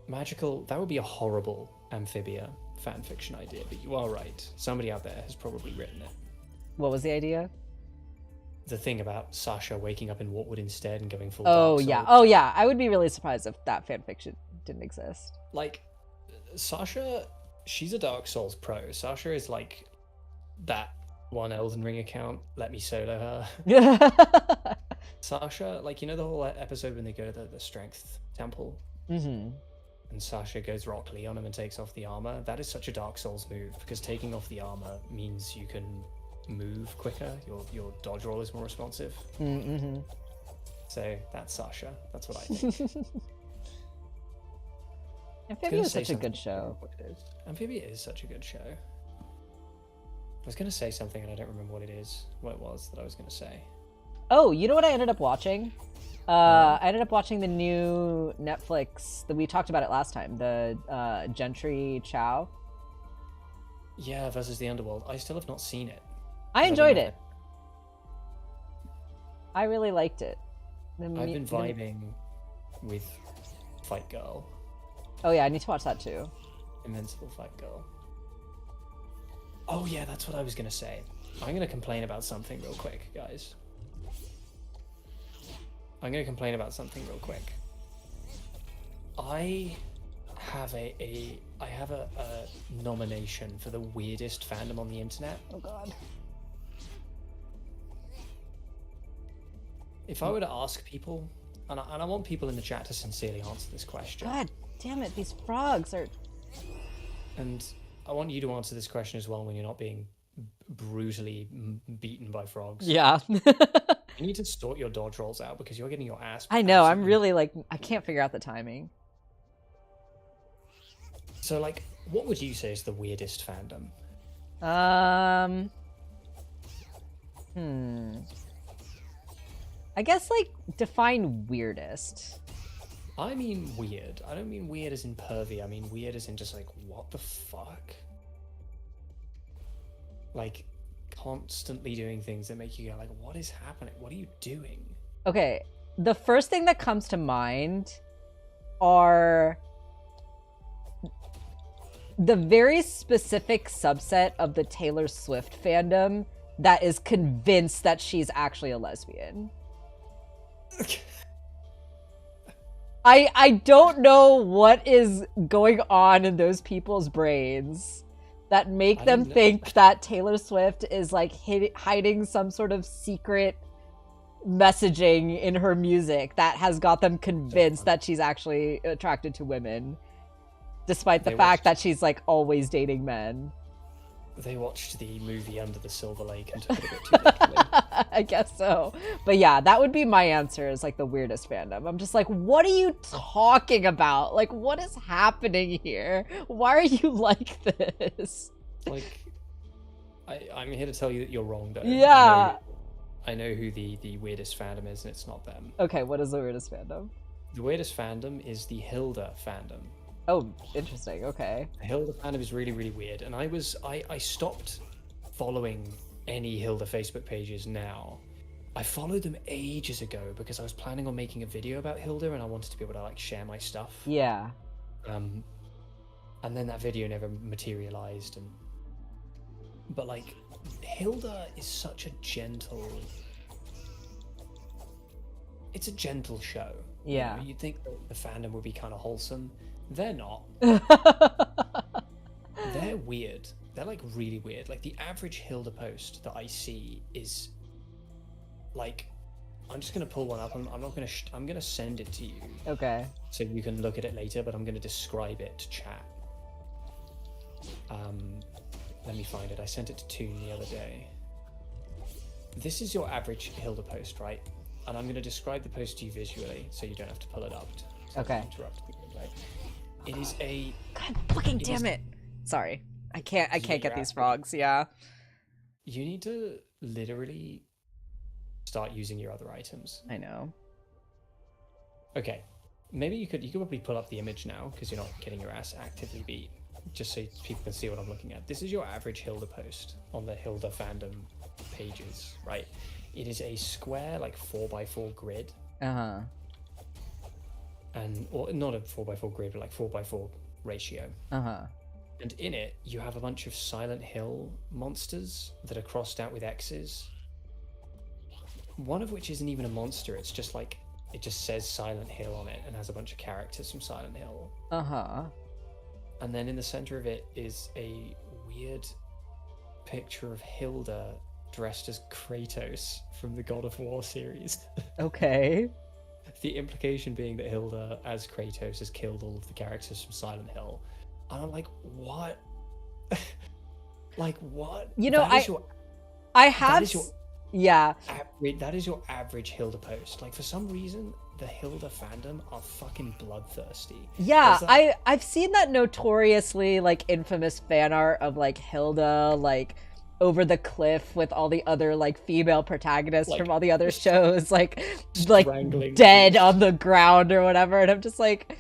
Magical, that would be a horrible Amphibia fanfiction idea, but you are right. Somebody out there has probably written it. What was the idea? The thing about Sasha waking up in Wartwood instead and going full Oh, Dark yeah. Souls. Oh, yeah. I would be really surprised if that fanfiction didn't exist. Like, Sasha, she's a Dark Souls pro. Sasha is like that one Elden Ring account. Let me solo her. Sasha, like, you know the whole episode when they go to the Strength Temple? Mm-hmm. And Sasha goes Rock Lee on him and takes off the armor. That is such a Dark Souls move, because taking off the armor means you can move quicker. Your dodge roll is more responsive. Mm-hmm. So that's Sasha. That's what I think. Amphibia is such a good show. Amphibia is such a good show. I was going to say something and I don't remember what it was that I was going to say. Oh, you know what I ended up watching? I ended up watching the new Netflix, we talked about it last time, the Gentry Chow. Yeah, versus the Underworld. I still have not seen it. I enjoyed it. I really liked it. I've been vibing with Fight Girl. Oh yeah, I need to watch that too. Invincible Fight Girl. Oh yeah, that's what I was going to say. I'm going to complain about something real quick, guys. I'm going to complain about something real quick. I have a nomination for the weirdest fandom on the internet. Oh god. If I were to ask people, and I want people in the chat to sincerely answer this question. God damn it, these frogs are... And I want you to answer this question as well when you're not being brutally beaten by frogs. Yeah. You need to sort your dodge rolls out because you're getting your ass. I know, I'm really like, I can't figure out the timing. So like, what would you say is the weirdest fandom? I guess like define weirdest. I mean weird. I don't mean weird as in pervy. I mean weird as in just like, what the fuck? Like, constantly doing things that make you go like, what is happening? What are you doing? Okay, the first thing that comes to mind are the very specific subset of the Taylor Swift fandom that is convinced that she's actually a lesbian. I don't know what is going on in those people's brains that make them think that Taylor Swift is like hiding some sort of secret messaging in her music that has got them convinced that she's actually attracted to women, despite the fact that she's like always dating men. They watched the movie Under the Silver Lake and took it a bit too literally. I guess so. But yeah, that would be my answer, is like the weirdest fandom. I'm just like, what are you talking about? Like, what is happening here? Why are you like this? Like, I'm here to tell you that you're wrong, though. Yeah. I know who the weirdest fandom is, and it's not them. Okay, what is the weirdest fandom? The weirdest fandom is the Hilda fandom. Oh, interesting. Okay. The Hilda fandom is really, really weird, and I stopped following any Hilda Facebook pages now. I followed them ages ago because I was planning on making a video about Hilda, and I wanted to be able to like share my stuff. Yeah. And then that video never materialized, but like, Hilda is such a gentle... It's a gentle show. Yeah. You know, you'd think that the fandom would be kind of wholesome. They're not. They're weird. They're like really weird. Like the average Hilda post that I see is like, I'm just gonna pull one up. I'm not gonna. I'm gonna send it to you. Okay. So you can look at it later, but I'm gonna describe it to chat. Let me find it. I sent it to Toon the other day. this is your average Hilda post, right? And I'm going to describe the post to you visually, so you don't have to pull it up. So Okay. Interrupt the gameplay. It is a. God fucking damn it! Sorry, I can't get these frogs. Yeah. You need to literally start using your other items. I know. Okay, maybe you could probably pull up the image now because you're not getting your ass actively beat. Just so people can see what I'm looking at. This is your average Hilda post on the Hilda fandom pages, right? It is a square, like 4x4 grid. Uh-huh. Or not a 4x4 grid, but like 4x4 ratio. Uh-huh. And in it, you have a bunch of Silent Hill monsters that are crossed out with X's. One of which isn't even a monster, it's just like, it just says Silent Hill on it and has a bunch of characters from Silent Hill. Uh-huh. And then in the center of it is a weird picture of Hilda dressed as Kratos from the God of War series. Okay. The implication being that Hilda, as Kratos, has killed all of the characters from Silent Hill. And I'm like, what? Like, what? You know, I have... Yeah. That is your average Hilda post. Like, for some reason, the Hilda fandom are fucking bloodthirsty. Yeah, I've seen that notoriously, like, infamous fan art of, like, Hilda, like, over the cliff with all the other, like, female protagonists from all the other shows, like dead on the ground or whatever. And I'm just like,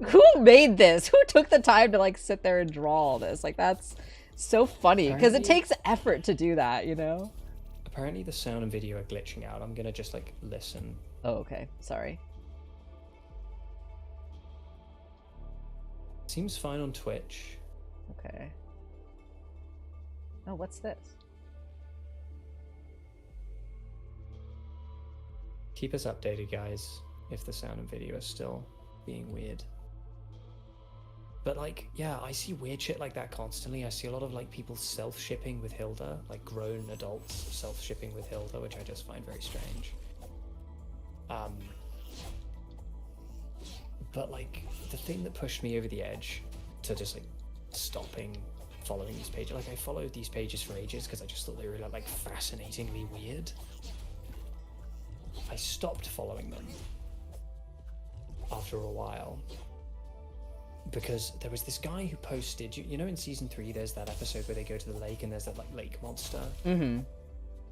who made this? Who took the time to, like, sit there and draw all this? Like, that's so funny, because it takes effort to do that, you know? Apparently the sound and video are glitching out. I'm gonna just, like, listen. Oh, okay. Sorry. Seems fine on Twitch. Okay. Oh, what's this? Keep us updated, guys, if the sound and video are still being weird. But, like, yeah, I see weird shit like that constantly. I see a lot of, like, people self-shipping with Hilda, like grown adults self-shipping with Hilda, which I just find very strange. But, like, the thing that pushed me over the edge to just, like, stopping following these pages, like, I followed these pages for ages because I just thought they were, like, fascinatingly weird. I stopped following them after a while because there was this guy who posted, you know, in season 3 there's that episode where they go to the lake and there's that, like, lake monster. Mm-hmm.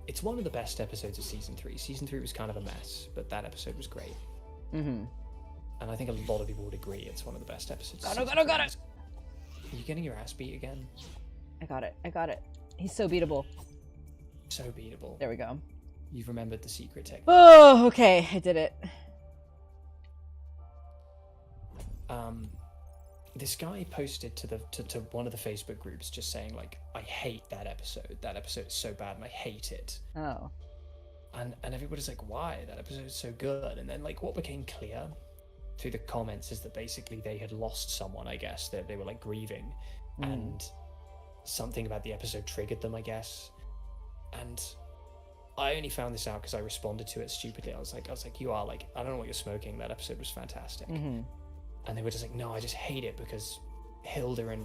It's one of the best episodes of season 3. Season 3 was kind of a mess, but that episode was great. Mm-hmm. And I think a lot of people would agree it's one of the best episodes. Got it. Are you getting your ass beat again? I got it. He's so beatable. So beatable. There we go. You've remembered the secret technique. Oh, okay. I did it. This guy posted to one of the Facebook groups just saying, like, I hate that episode. That episode is so bad and I hate it. Oh. And everybody's like, why? That episode is so good. And then, like, what became clear through the comments is that basically they had lost someone, I guess, that they were, like, grieving. And something about the episode triggered them, I guess. And I only found this out because I responded to it stupidly. I was like, you are, like, I don't know what you're smoking. That episode was fantastic. Mm-hmm. And they were just like, no, I just hate it because Hilda and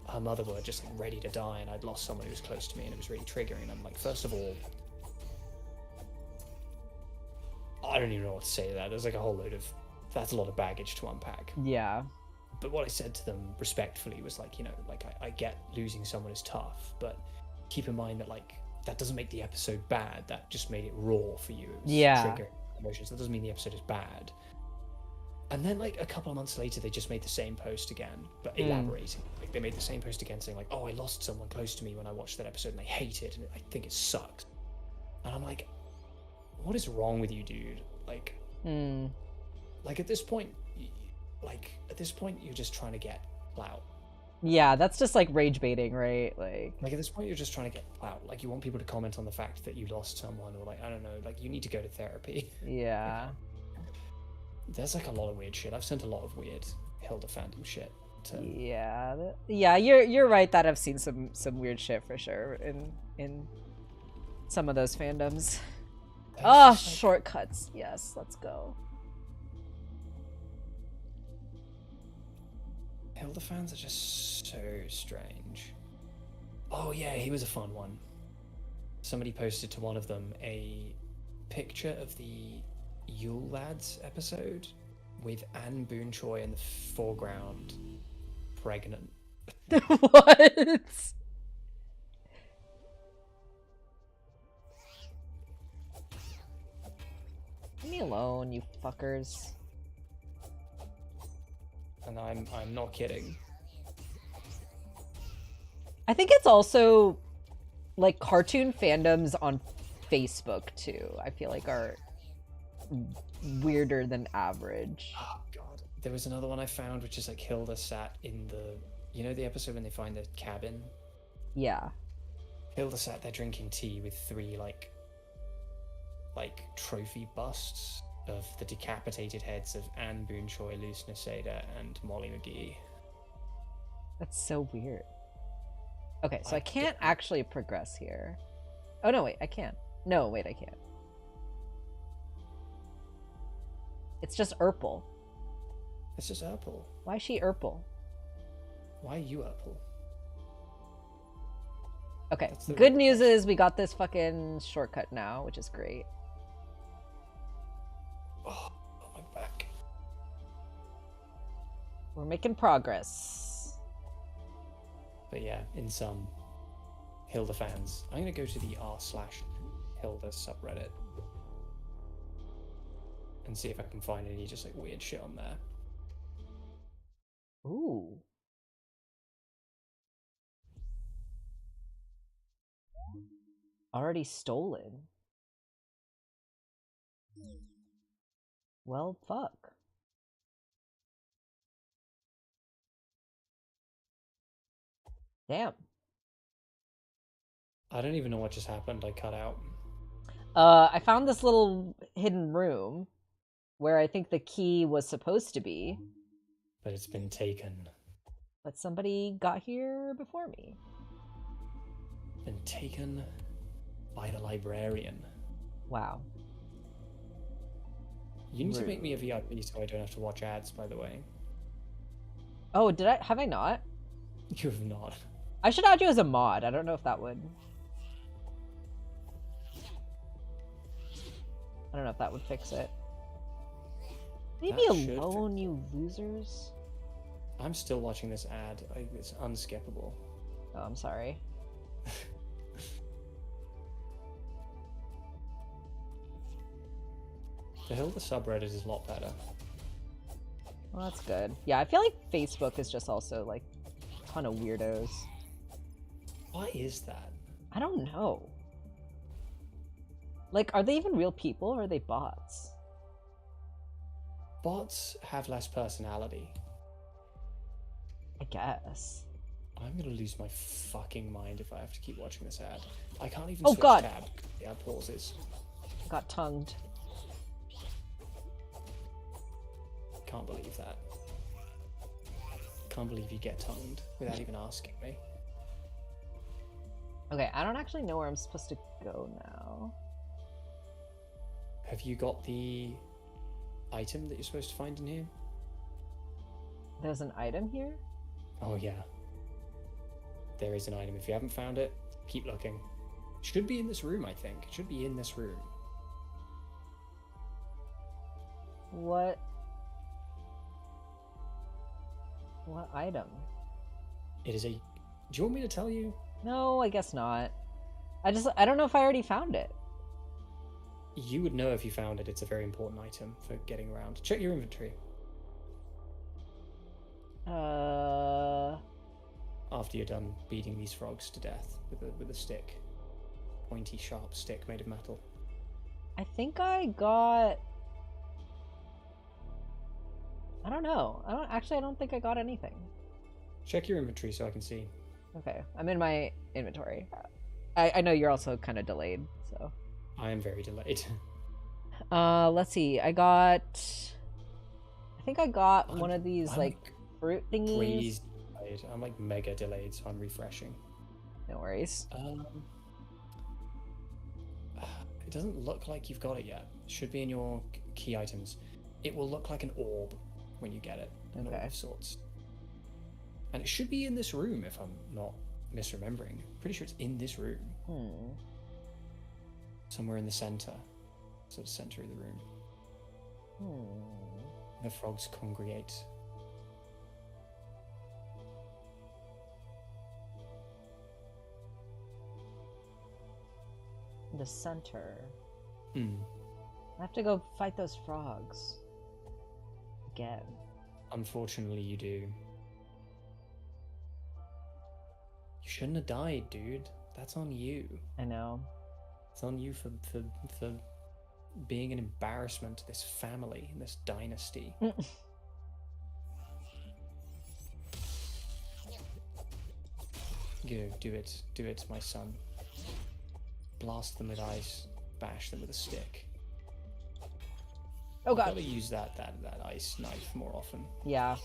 her mother were just, like, ready to die and I'd lost someone who was close to me and it was really triggering. I'm like, first of all, I don't even know what to say to that. There's, like, that's a lot of baggage to unpack. Yeah. But what I said to them respectfully was, like, you know, like, I get losing someone is tough, but keep in mind that, like, that doesn't make the episode bad. That just made it raw for you. It was triggering emotions. That doesn't mean the episode is bad. And then, like, a couple of months later, they just made the same post again, but elaborating. Like, they made the same post again saying, like, oh, I lost someone close to me when I watched that episode and I hate it and I think it sucks. And I'm like, what is wrong with you, dude? Like, like, at this point, you're just trying to get clout. Yeah, that's just, like, rage baiting, right? Like, at this point, you're just trying to get clout. Like, you want people to comment on the fact that you lost someone, or, like, I don't know, like, you need to go to therapy. Yeah. There's, like, a lot of weird shit. I've sent a lot of weird Hilda fandom shit to... Yeah, you're right that I've seen some weird shit for sure in some of those fandoms. Oh, like... shortcuts. Yes, let's go. Hilda fans are just so strange. Oh yeah, he was a fun one. somebody posted to one of them a picture of the Yule Lads episode with Anne Boon Choi in the foreground, pregnant. What? Leave me alone, you fuckers. And I'm not kidding. I think it's also like cartoon fandoms on Facebook too. I feel like are weirder than average. Oh god. There was another one I found which is like Hilda sat in the, you know, the episode when they find the cabin? Yeah. Hilda sat there drinking tea with three like trophy busts of the decapitated heads of Anne Boon Choi, Luce Naseda, and Molly McGee. That's so weird. Okay, so I can't actually progress here. Oh no, wait, I can. No, wait, I can't. It's just Urple. It's just Urple. Why is she Urple? Why are you Urple? Okay, good news is we got this fucking shortcut now, which is great. Oh, my back. We're making progress. But yeah, in some Hilda fans, I'm gonna go to the r/Hilda subreddit and see if I can find any just like weird shit on there. Ooh. Already stolen. Well, fuck. Damn. I don't even know what just happened. I cut out. I found this little hidden room where I think the key was supposed to be. But it's been taken. But somebody got here before me. Been taken by the librarian. Wow. You need to make me a VIP so I don't have to watch ads, by the way. Oh, have I not? You have not. I should add you as a mod. I don't know if that would... I don't know if that would fix it. Leave me alone, you losers. I'm still watching this ad. It's unskippable. Oh, I'm sorry. The Hilda subreddit is a lot better. Well, that's good. Yeah, I feel like Facebook is just also, like, a ton of weirdos. Why is that? I don't know. Like, are they even real people or are they bots? Bots have less personality. I guess. I'm gonna lose my fucking mind if I have to keep watching this ad. I can't even switch tab. The ad pauses. I got tongued. Can't believe that. Can't believe you get tongued without even asking me. Okay, I don't actually know where I'm supposed to go now. Have you got the item that you're supposed to find in here? There's an item here? Oh yeah. There is an item. If you haven't found it, keep looking. It should be in this room, I think. It should be in this room. What item? It is a... Do you want me to tell you? No, I guess not. I don't know if I already found it. You would know if you found it. It's a very important item for getting around. Check your inventory. After you're done beating these frogs to death with a stick. Pointy, sharp stick made of metal. I think I got... I don't know. I don't think I got anything. Check your inventory so I can see. Okay, I'm in my inventory. I know you're also kind of delayed, so... I am very delayed. Let's see. I think I got one of these, like, fruit thingies. Please delayed. I'm, like, mega delayed, so I'm refreshing. No worries. It doesn't look like you've got it yet. It should be in your key items. It will look like an orb when you get it. An orb of sorts. And it should be in this room, if I'm not misremembering. Pretty sure it's in this room. somewhere in the center, sort of center of the room. The frogs congregate. The center. I have to go fight those frogs. Again. Unfortunately, you do. You shouldn't have died, dude. That's on you. I know. It's on you for being an embarrassment to this family and this dynasty. Go, do it, my son. Blast them with ice, bash them with a stick. Oh god. Gotta use that ice knife more often. Yeah.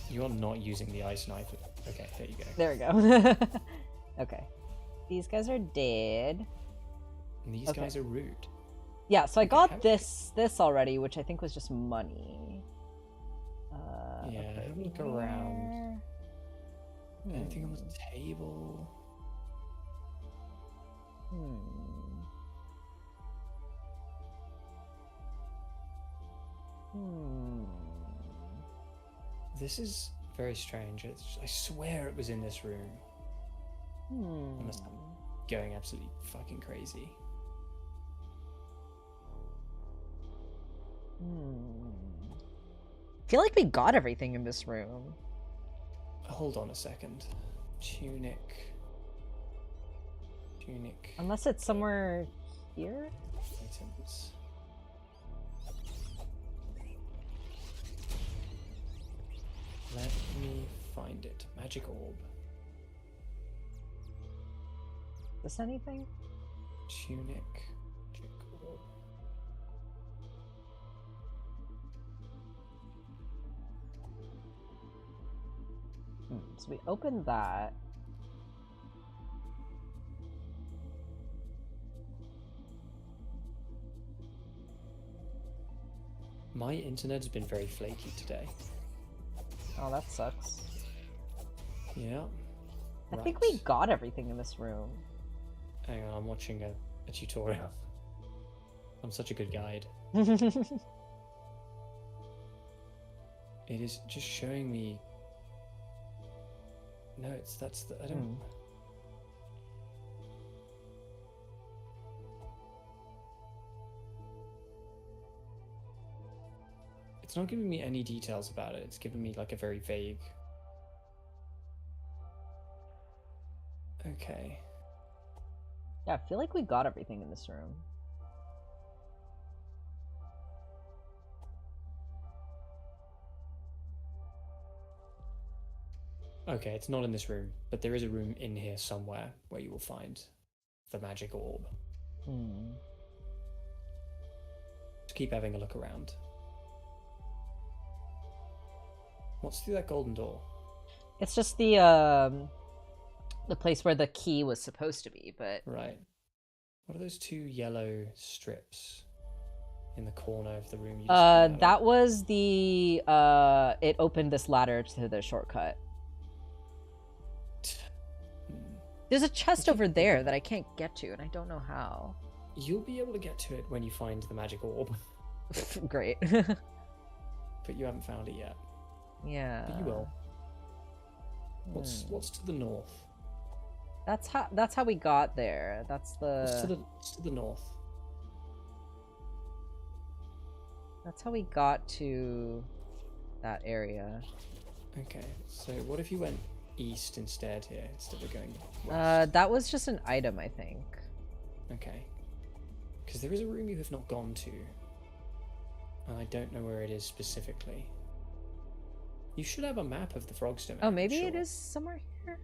You're not using the ice knife. Okay, there you go. There we go. Okay. These guys are dead. And these guys are rude. Yeah, so I got this already, which I think was just money. Yeah, have a look around. Anything on the table? This is very strange. I swear it was in this room. Unless I'm going absolutely fucking crazy. I feel like we got everything in this room. Hold on a second. Tunic. Unless it's somewhere here? Items. Let me find it. Magic orb. Is this anything? Tunic. Magic orb. So we opened that. My internet's been very flaky today. Oh, that sucks. Yeah. I think we got everything in this room. Hang on, I'm watching a tutorial. I'm such a good guide. It is just showing me. No, I don't. It's not giving me any details about it. It's giving me like a very vague. Okay. Yeah, I feel like we got everything in this room. Okay, it's not in this room, but there is a room in here somewhere where you will find the magic orb. Just keep having a look around. What's through that golden door? It's just the place where the key was supposed to be, but... Right. What are those two yellow strips in the corner of the room? You just that was the, it opened this ladder to the shortcut. There's a chest over there that I can't get to, and I don't know how. You'll be able to get to it when you find the magic orb. Great. But you haven't found it yet. Yeah. But you will. What's to the north? That's how we got there. That's the... What's to the north? That's how we got to that area. Okay, so what if you went east instead here, instead of going west? That was just an item, I think. Okay. Because there is a room you have not gone to. And I don't know where it is specifically. You should have a map of the Frog's Domain. Oh, maybe it is somewhere here?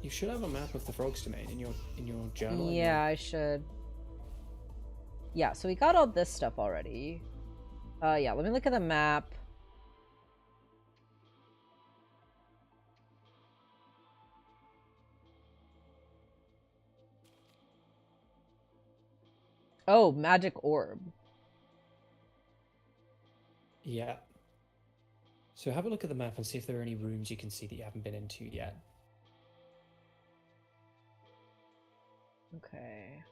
You should have a map of the Frog's Domain in your journal. Yeah, I should. Yeah, so we got all this stuff already. Yeah, let me look at the map. Oh, magic orb. Yeah. So have a look at the map and see if there are any rooms you can see that you haven't been into yet. Okay.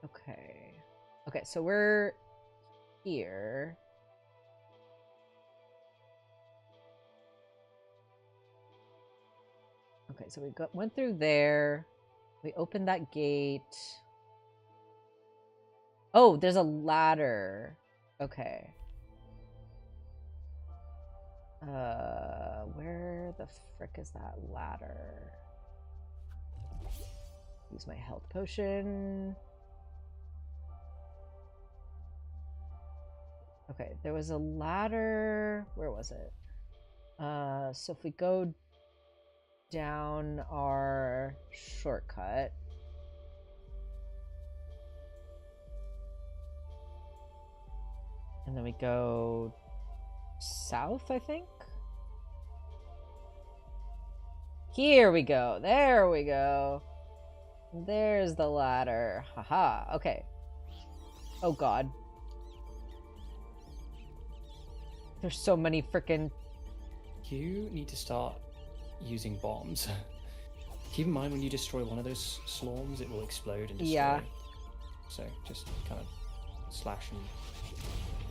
Okay. Okay, so we're here. Okay, so we went through there. We opened that gate. Oh, there's a ladder. Okay. Where the frick is that ladder? Use my health potion. Okay, there was a ladder. Where was it? So if we go down our shortcut. And then we go south, I think. Here we go. There we go. There's the ladder. Haha. Okay. Oh god. There's so many freaking... You need to start using bombs. Keep in mind when you destroy one of those slorms, it will explode and destroy. Yeah. So just kind of slash and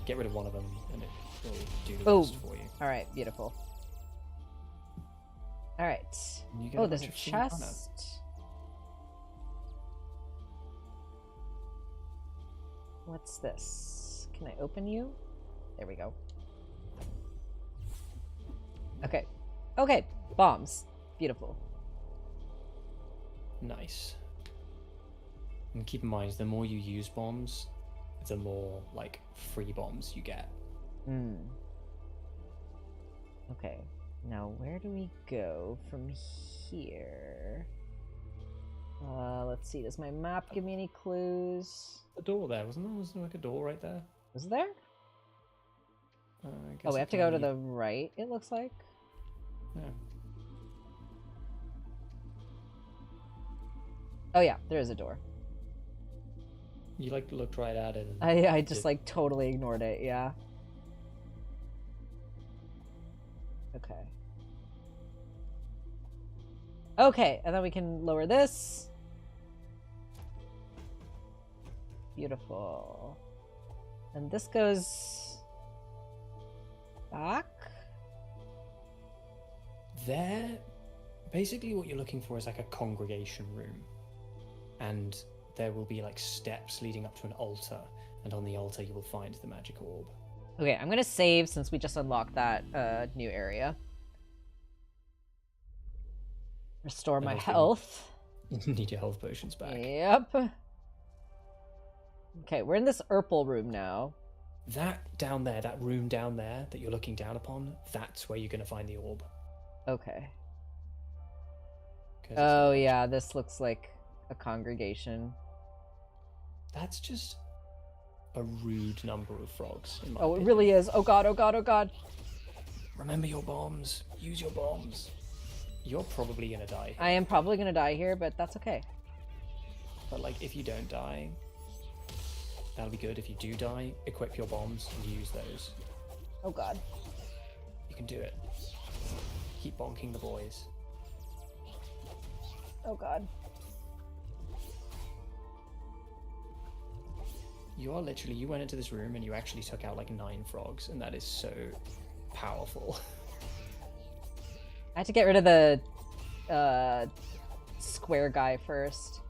get rid of one of them and it will do the rest for you. Alright, beautiful. Alright. Oh, there's a chest. What's this? Can I open you? There we go. Okay. Okay. Bombs. Beautiful. Nice. And keep in mind, the more you use bombs, the more, like, free bombs you get. Hmm. Okay. Now, where do we go from here? Let's see. Does my map give me any clues? A door there, wasn't there? Wasn't there like a door right there? Was there? Oh, we have to go to the right, it looks like. Yeah. Oh yeah, there is a door. You like looked right at it. I just like totally ignored it, yeah. Okay. Okay, and then we can lower this. Beautiful. And this goes back. There, basically what you're looking for is like a congregation room. And there will be like steps leading up to an altar. And on the altar you will find the magic orb. Okay, I'm gonna save since we just unlocked that new area. Restore my health. You need your health potions back. Yep. Okay, we're in this Urple room now. That down there, that room down there that you're looking down upon, that's where you're going to find the orb. Okay. Oh yeah, this looks like a congregation. That's just a rude number of frogs. In my opinion. It really is. Oh god, oh god, oh god. Remember your bombs. Use your bombs. You're probably going to die. I am probably going to die here, but that's okay. But like, if you don't die, that'll be good. If you do die, equip your bombs and use those. Oh god. You can do it. Keep bonking the boys. Oh god. You are literally, you went into this room and you actually took out like 9 frogs, and that is so powerful. I had to get rid of the square guy first.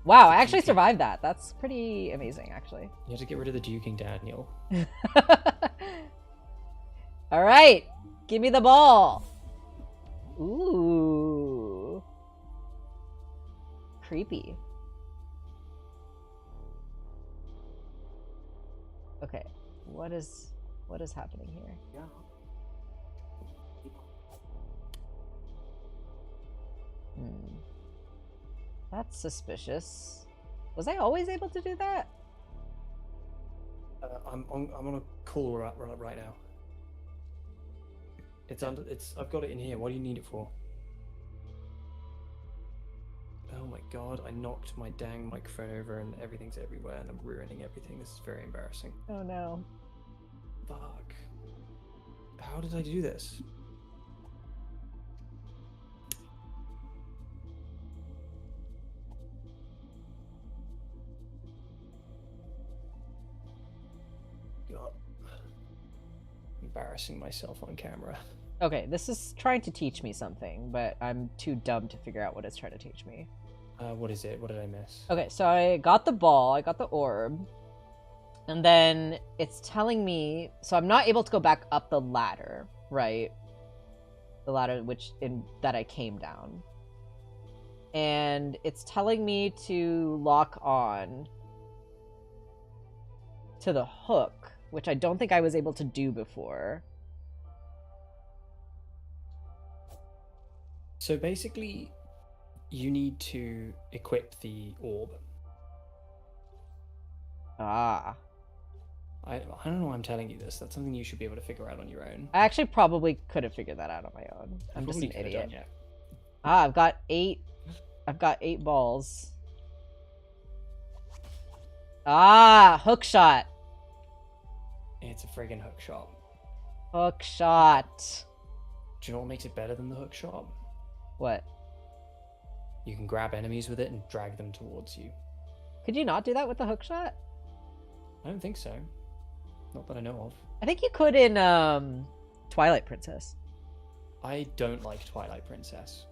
Wow, I actually survived that. That's pretty amazing, actually. You have to get rid of the Duking Daniel. All right, give me the ball. Ooh, creepy. Okay, what is happening here? Yeah. That's suspicious. Was I always able to do that? I'm on a call right now. I've got it in here. What do you need it for? Oh my god, I knocked my dang microphone over and everything's everywhere and I'm ruining everything. This is very embarrassing. Oh no. Fuck. How did I do this? God. Embarrassing myself on camera. Okay, this is trying to teach me something, but I'm too dumb to figure out what it's trying to teach me. What is it? What did I miss? Okay, so I got the ball, I got the orb, and then it's telling me, so I'm not able to go back up the ladder, right? The ladder that I came down. And it's telling me to lock on to the hook, which I don't think I was able to do before. So basically, you need to equip the orb. Ah. I don't know why I'm telling you this. That's something you should be able to figure out on your own. I actually probably could have figured that out on my own. I'm just an idiot. Ah, I've got 8 balls. Ah, hook shot. It's a friggin' hook shot. Hook shot. Do you know what makes it better than the hook shot? What? You can grab enemies with it and drag them towards you. Could you not do that with the hook shot? I don't think so. Not that I know of. I think you could in Twilight Princess. I don't like Twilight Princess.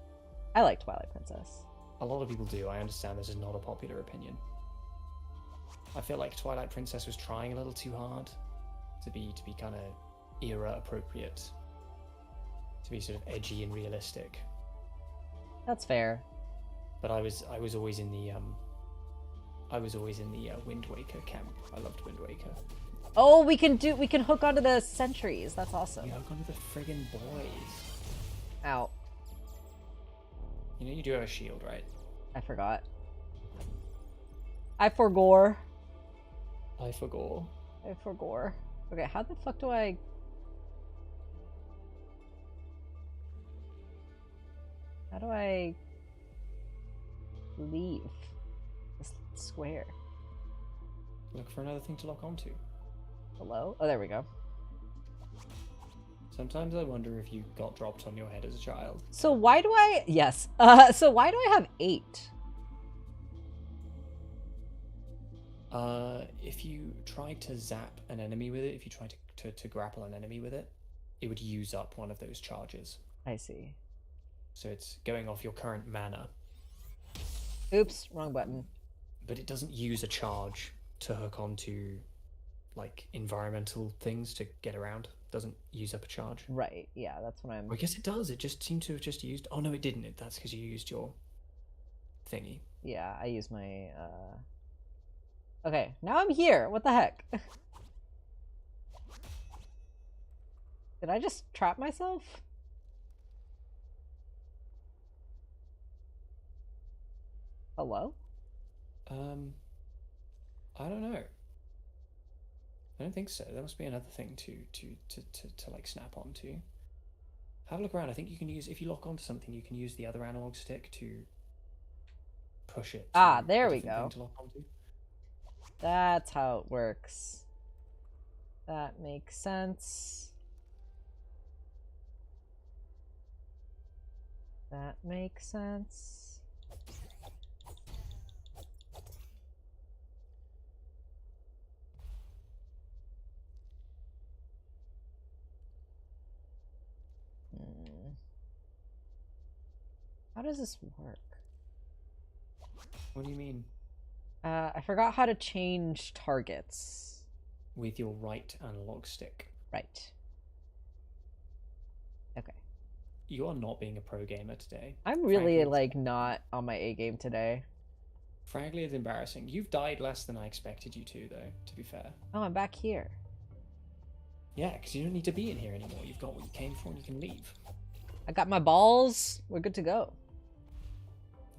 I like Twilight Princess. A lot of people do. I understand this is not a popular opinion. I feel like Twilight Princess was trying a little too hard to be kind of era appropriate, to be sort of edgy and realistic. That's fair. But I was always in the Wind Waker camp. I loved Wind Waker. Oh, we can hook onto the sentries. That's awesome. You hook onto the friggin' boys. Ow. You know you do have a shield, right? I forgot. I forgore. I forgot. I forgore. Okay, how the fuck do I... How do I leave this square? Look for another thing to lock onto. Hello? Oh, there we go. Sometimes I wonder if you got dropped on your head as a child. So why do I... Yes. So why do I have 8? If you tried to zap an enemy with it, if you tried to grapple an enemy with it, it would use up one of those charges. I see. So it's going off your current mana. Oops, wrong button. But it doesn't use a charge to hook onto, like, environmental things to get around. It doesn't use up a charge. Right, yeah, that's what I'm... Well, I guess it does. It just seemed to have just used... Oh, no, it didn't. That's because you used your thingy. Yeah, I use my, Okay, now I'm here. What the heck? Did I just trap myself? Hello? I don't know. I don't think so. There must be another thing to like snap onto. Have a look around. I think you can use, if you lock onto something, you can use the other analog stick to push it. Ah, there we go. Thing to lock onto. That's how it works. That makes sense. That makes sense. How does this work? What do you mean? I forgot how to change targets. With your right analog stick. Right. Okay. You are not being a pro gamer today. I'm really, like, not on my A game today. Frankly, it's embarrassing. You've died less than I expected you to, though, to be fair. Oh, I'm back here. Yeah, because you don't need to be in here anymore. You've got what you came for and you can leave. I got my balls. We're good to go.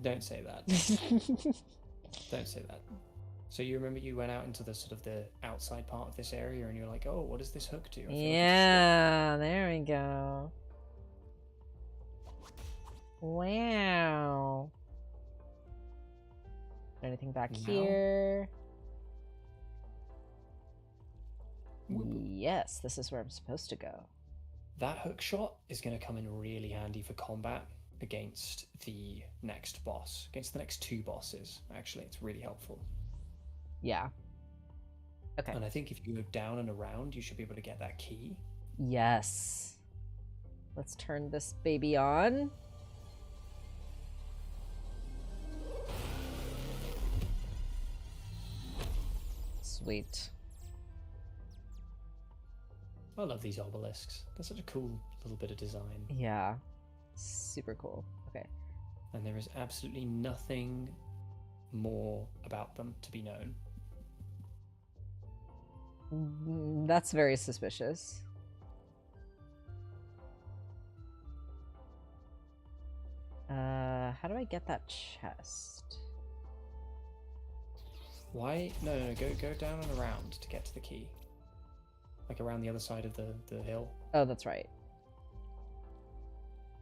Don't say that. Don't say that. So you remember you went out into the sort of the outside part of this area and you're like, oh, what does this hook do? Yeah, there we go. Wow. Anything back here? Yes, this is where I'm supposed to go. That hook shot is going to come in really handy for combat against the next boss, against the next 2 bosses. Actually, it's really helpful. Yeah. Okay. And I think if you go down and around, you should be able to get that key. Yes. Let's turn this baby on. Sweet. I love these obelisks. They're such a cool little bit of design. Yeah. Super cool. Okay. And there is absolutely nothing more about them to be known. That's very suspicious. How do I get that chest? Why? No, go down and around to get to the key. Like around the other side of the hill. Oh, that's right.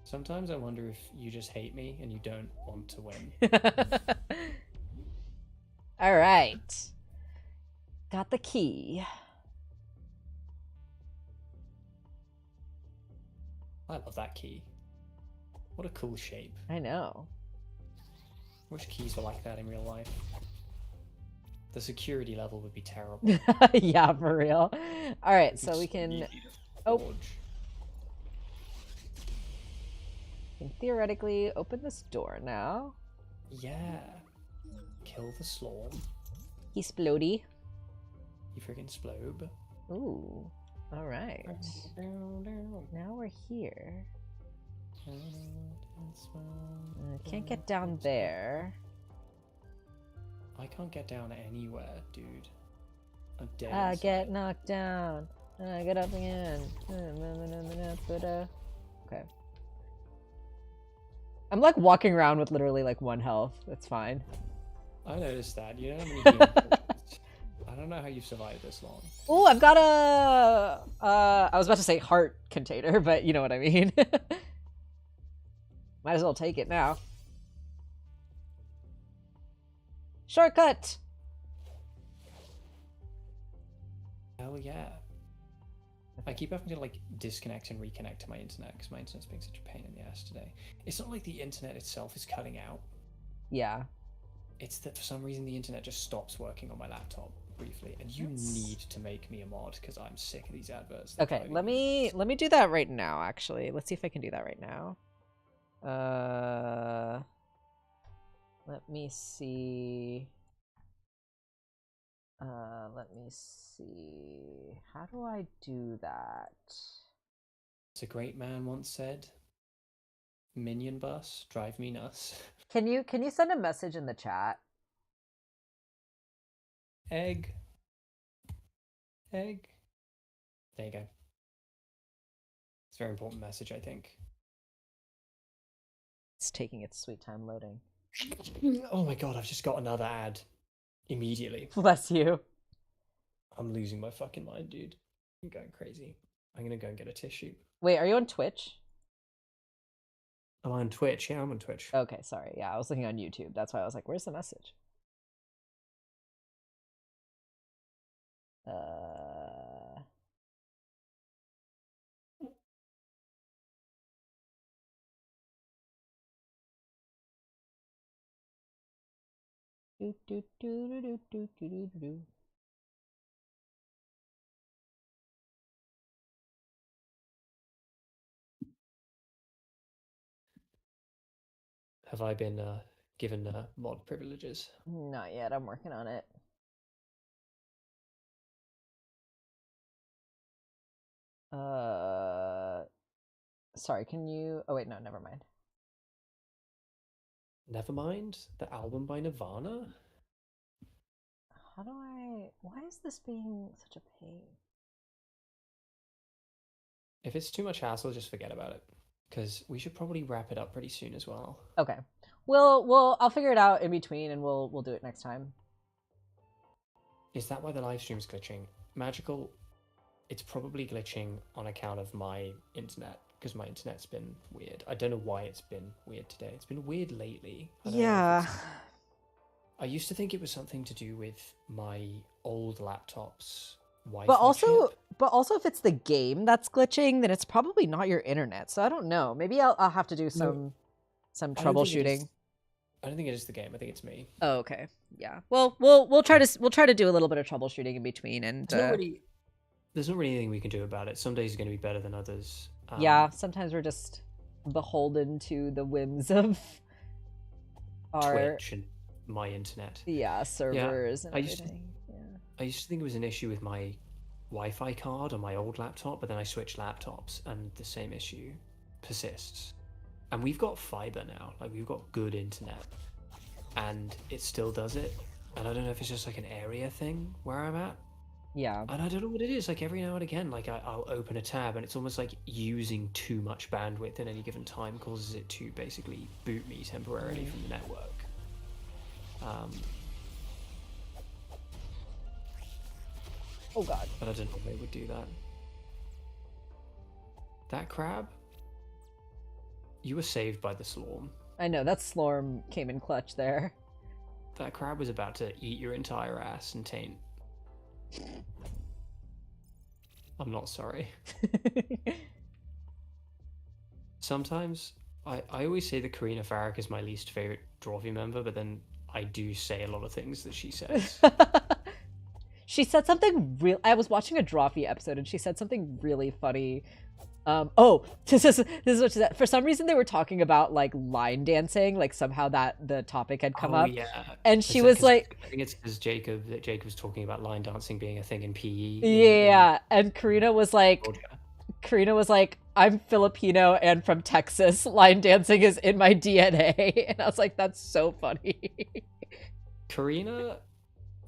Sometimes I wonder if you just hate me and you don't want to win. All right. Got the key. I love that key. What a cool shape. I know. Wish keys were like that in real life. The security level would be terrible. Yeah, for real. All right, so we can... Oh. We can theoretically open this door now. Yeah. Kill the slorm. He's splody. You friggin' splobe. Ooh. All right. Now we're here. Can't get down there. I can't get down anywhere, dude. I'm dead. I inside. get knocked down. I get up again. Okay. I'm like walking around with literally like 1 health. It's fine. I noticed that. You know how many healing potions? I don't know how you've survived this long. Oh, I've got a... I was about to say heart container, but you know what I mean. Might as well take it now. Shortcut! Hell yeah. I keep having to like disconnect and reconnect to my internet because my internet's being such a pain in the ass today. It's not like the internet itself is cutting out. Yeah. It's that for some reason the internet just stops working on my laptop briefly, and you need to make me a mod because I'm sick of these adverts. Okay, let me do that right now. Actually, let's see if I can do that right now. Let me see. Let me see. How do I do that? As a great man once said, "Minion bus, drive me nuts." Can you send a message in the chat? Egg. There you go. It's a very important message, I think. It's taking its sweet time loading. Oh my god, I've just got another ad. Immediately. Bless you. I'm losing my fucking mind, dude. I'm going crazy. I'm gonna go and get a tissue. Wait, are you on Twitch? Am I on Twitch? Yeah, I'm on Twitch. Okay, sorry. Yeah, I was looking on YouTube. That's why I was like, where's the message? Do, do, do, do, do, do, do, do. Have I been given mod privileges? Not yet. I'm working on it. Sorry, can you... Oh, wait, no, never mind. Nevermind? The album by Nirvana? How do I... Why is this being such a pain? If it's too much hassle, just forget about it. Because we should probably wrap it up pretty soon as well. Okay. I'll figure it out in between and we'll do it next time. Is that why the live stream's glitching? Magical, it's probably glitching on account of my internet. Because my internet's been weird. I don't know why it's been weird today. It's been weird lately. Yeah. I used to think it was something to do with my old laptop's Wi-Fi But also, chip. but also if it's the game that's glitching, then it's probably not your internet. So I don't know. Maybe I'll have to do some troubleshooting. I don't think it is the game. I think it's me. Oh, okay. Yeah. Well, we'll try to do a little bit of troubleshooting in between, and there's not really anything we can do about it. Some days are going to be better than others. Yeah. Sometimes we're just beholden to the whims of our Twitch and my internet. Yeah, servers and everything. I used to think it was an issue with my Wi-Fi card on my old laptop, but then I switched laptops, and the same issue persists. And we've got fiber now, like we've got good internet, and it still does it. And I don't know if it's just like an area thing where I'm at. Yeah. And I don't know what it is. Like every now and again, like I'll open a tab, and it's almost like using too much bandwidth at any given time causes it to basically boot me temporarily from the network. Oh god. But I don't know why it would do that. That crab? You were saved by the Slorm. I know, that Slorm came in clutch there. That crab was about to eat your entire ass and taint. I'm not sorry. Sometimes, I always say that Karina Farrick is my least favorite Drawfee member, but then I do say a lot of things that she says. She said something real. I was watching a Drawfee episode, and she said something really funny. This is what she said. For some reason, they were talking about like line dancing, like somehow that the topic had come up. Yeah. And she was like, I think it's because Jacob's talking about line dancing being a thing in PE. Yeah, and Karina was like, I'm Filipino and from Texas. Line dancing is in my DNA. And I was like, that's so funny. Karina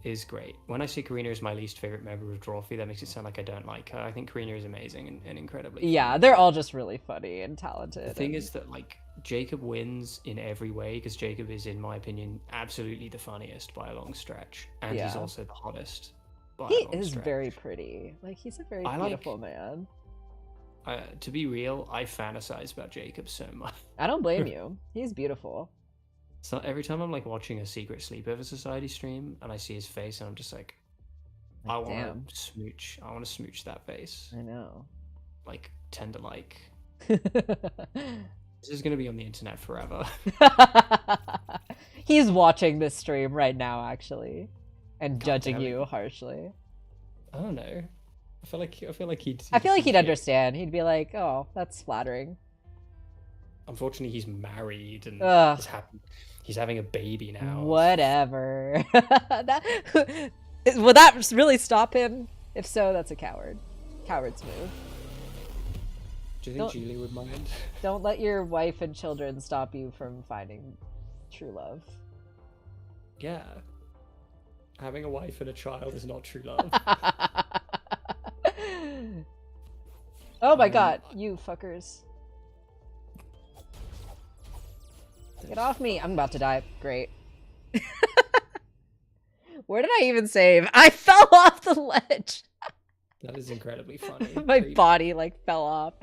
is great. When I say Karina is my least favorite member of Drawfee, that makes it sound like I don't like her. I think Karina is amazing and incredibly funny. Yeah, they're all just really funny and talented. The thing is that like Jacob wins in every way because Jacob is, in my opinion, absolutely the funniest by a long stretch, and he's also the hottest. He is very pretty. Like he's a very beautiful man. To be real, I fantasize about Jacob so much. I don't blame you. He's beautiful. So every time I'm like watching a Secret Sleepover Society stream and I see his face, and I'm just like, I want to smooch. I want to smooch that face. I know. Like tender like. This is gonna be on the internet forever. He's watching this stream right now, actually, and judging you harshly. I don't know. I feel like he'd. I feel like he'd understand. He'd be like, "Oh, that's flattering." Unfortunately, he's married and he's having a baby now. Whatever. Will that really stop him? If so, that's a coward's move. Do you think Julie would mind? Don't let your wife and children stop you from finding true love. Yeah. Having a wife and a child is not true love. Oh my god, you fuckers. Get off me. I'm about to die. Great. Where did I even save? I fell off the ledge. That is incredibly funny. My body like fell off.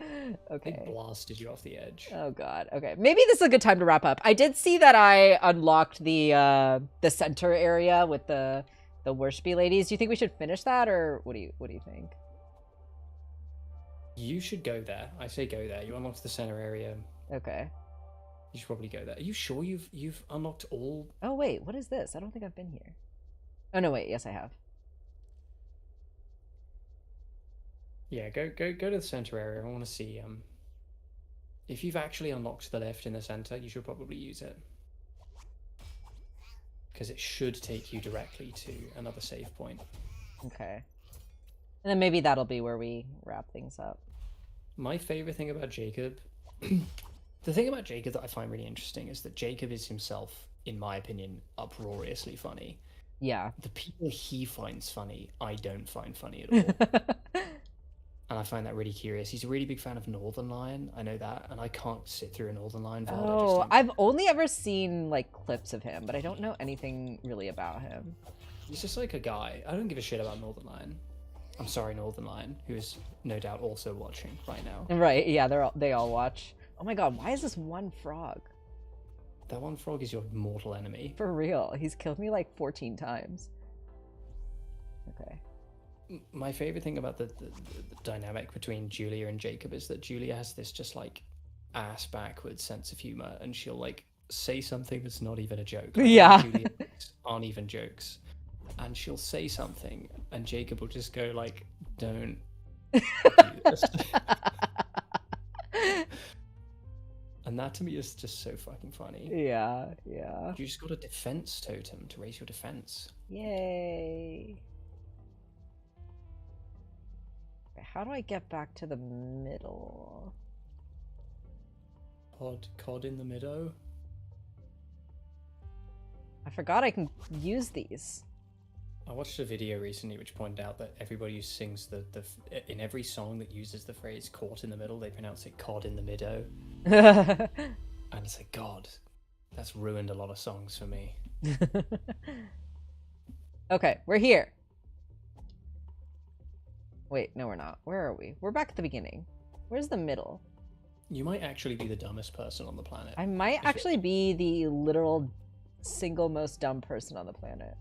Okay. It blasted you off the edge. Oh god. Okay. Maybe this is a good time to wrap up. I did see that I unlocked the center area with the worshipy ladies. Do you think we should finish that, or what do you think? You should go there. I say go there. You unlocked the center area. Okay. You should probably go there. Are you sure you've unlocked all? Oh wait, what is this? I don't think I've been here. Oh no, wait. Yes, I have. Yeah, go to the center area. I want to see if you've actually unlocked the lift in the center, you should probably use it. Because it should take you directly to another save point. Okay. And then maybe that'll be where we wrap things up. My favorite thing about Jacob, the thing about Jacob that I find really interesting is that Jacob is himself, in my opinion, uproariously funny. Yeah. The people he finds funny, I don't find funny at all. And I find that really curious. He's a really big fan of Northern Lion. I know that. And I can't sit through a Northern Lion VOD. Oh, I've only ever seen like clips of him, but I don't know anything really about him. He's just like a guy. I don't give a shit about Northern Lion. I'm sorry, Northern Lion, who is no doubt also watching right now. Right, yeah, they all watch. Oh my god, why is this one frog? That one frog is your mortal enemy. For real, he's killed me like 14 times. Okay. My favorite thing about the dynamic between Julia and Jacob is that Julia has this just like ass backwards sense of humor, and she'll like say something that's not even a joke. Like, yeah. Julia aren't even jokes, and she'll say something, and Jacob will just go like, "Don't do this." And that to me is just so fucking funny. Yeah, yeah. You just got a defense totem to raise your defense. Yay. How do I get back to the middle? Cod in the middle. I forgot I can use these. I watched a video recently which pointed out that everybody who sings in every song that uses the phrase "caught in the middle," they pronounce it "cod in the middle." And it's like, God, that's ruined a lot of songs for me. Okay, we're here. Wait, no, we're not. Where are we? We're back at the beginning. Where's the middle? You might actually be the dumbest person on the planet. I might actually be the literal single most dumb person on the planet.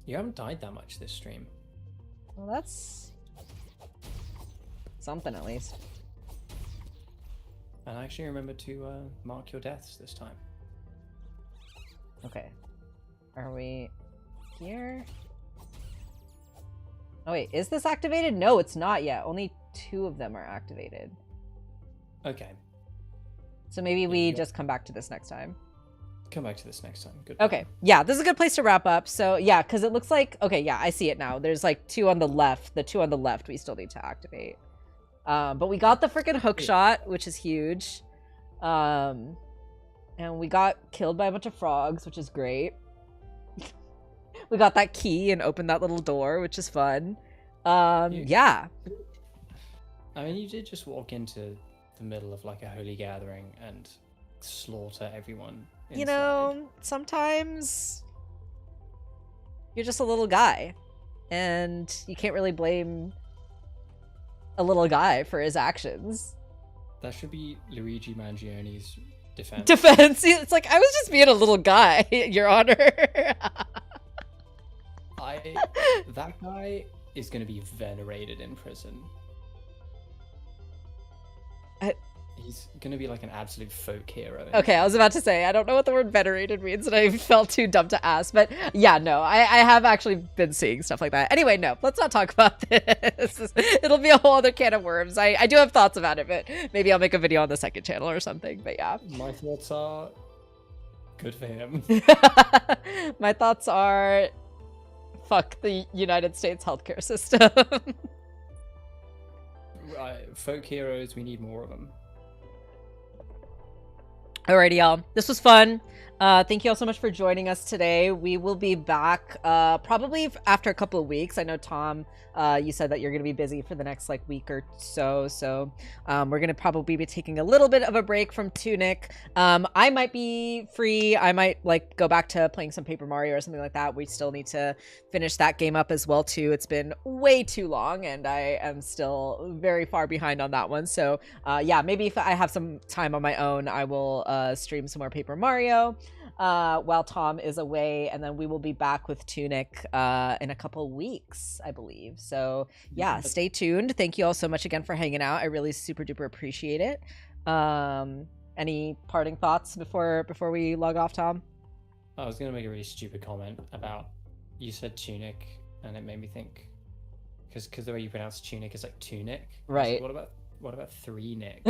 You haven't died that much this stream. Well, that's something at least. And actually remember to mark your deaths this time. Okay. Are we here? Oh wait, is this activated? No, it's not yet. Only 2 of them are activated. Okay. So maybe we just come back to this next time. Come back to this next time. Good. Okay. Yeah, this is a good place to wrap up. So yeah, because it looks like, okay, yeah, I see it now. There's like 2 on the left. The 2 on the left we still need to activate. But we got the freaking hook shot, which is huge. And we got killed by a bunch of frogs, which is great. We got that key and opened that little door, which is fun. Yeah. I mean, you did just walk into the middle of like a holy gathering and slaughter everyone inside. You know, sometimes you're just a little guy, and you can't really blame a little guy for his actions. That should be Luigi Mangioni's defense. Defense. It's like, I was just being a little guy, Your Honor. That guy is going to be venerated in prison. He's going to be like an absolute folk hero. Okay, I was about to say, I don't know what the word venerated means, and I felt too dumb to ask. But yeah, no, I have actually been seeing stuff like that. Anyway, no, let's not talk about this. It'll be a whole other can of worms. I do have thoughts about it, but maybe I'll make a video on the second channel or something. But yeah. My thoughts are good for him. My thoughts are fuck the United States healthcare system. Right, folk heroes, we need more of them. Alrighty, y'all. This was fun. Thank you all so much for joining us today. We will be back probably after a couple of weeks. I know, Tom, you said that you're going to be busy for the next like week or so. So we're going to probably be taking a little bit of a break from Tunic. I might be free. I might like go back to playing some Paper Mario or something like that. We still need to finish that game up as well, too. It's been way too long, and I am still very far behind on that one. So yeah, maybe if I have some time on my own, I will stream some more Paper Mario while Tom is away, and then we will be back with Tunic in a couple weeks, I believe. So yeah, stay tuned. Thank you all so much again for hanging out. I really super duper appreciate it. Any parting thoughts before we log off, Tom? I was gonna make a really stupid comment about, you said Tunic, and it made me think, because the way you pronounce Tunic is like tunic, right? Like, what about 3-Nick?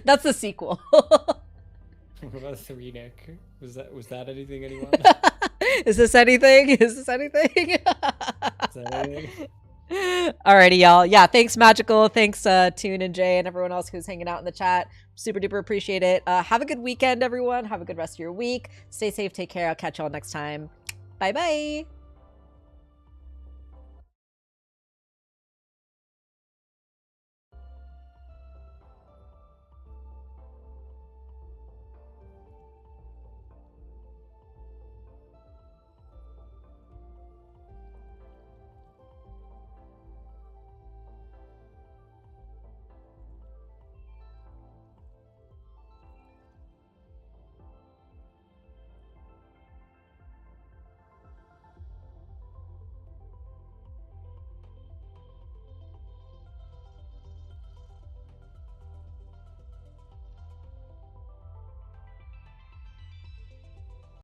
That's the sequel. What about 3-Nick? Was that anything, anyone? Is this anything? Is this anything? Is that anything? Alrighty, y'all. Yeah, thanks, Magical. Thanks, Toon and Jay and everyone else who's hanging out in the chat. Super duper appreciate it. Have a good weekend, everyone. Have a good rest of your week. Stay safe. Take care. I'll catch y'all next time. Bye bye.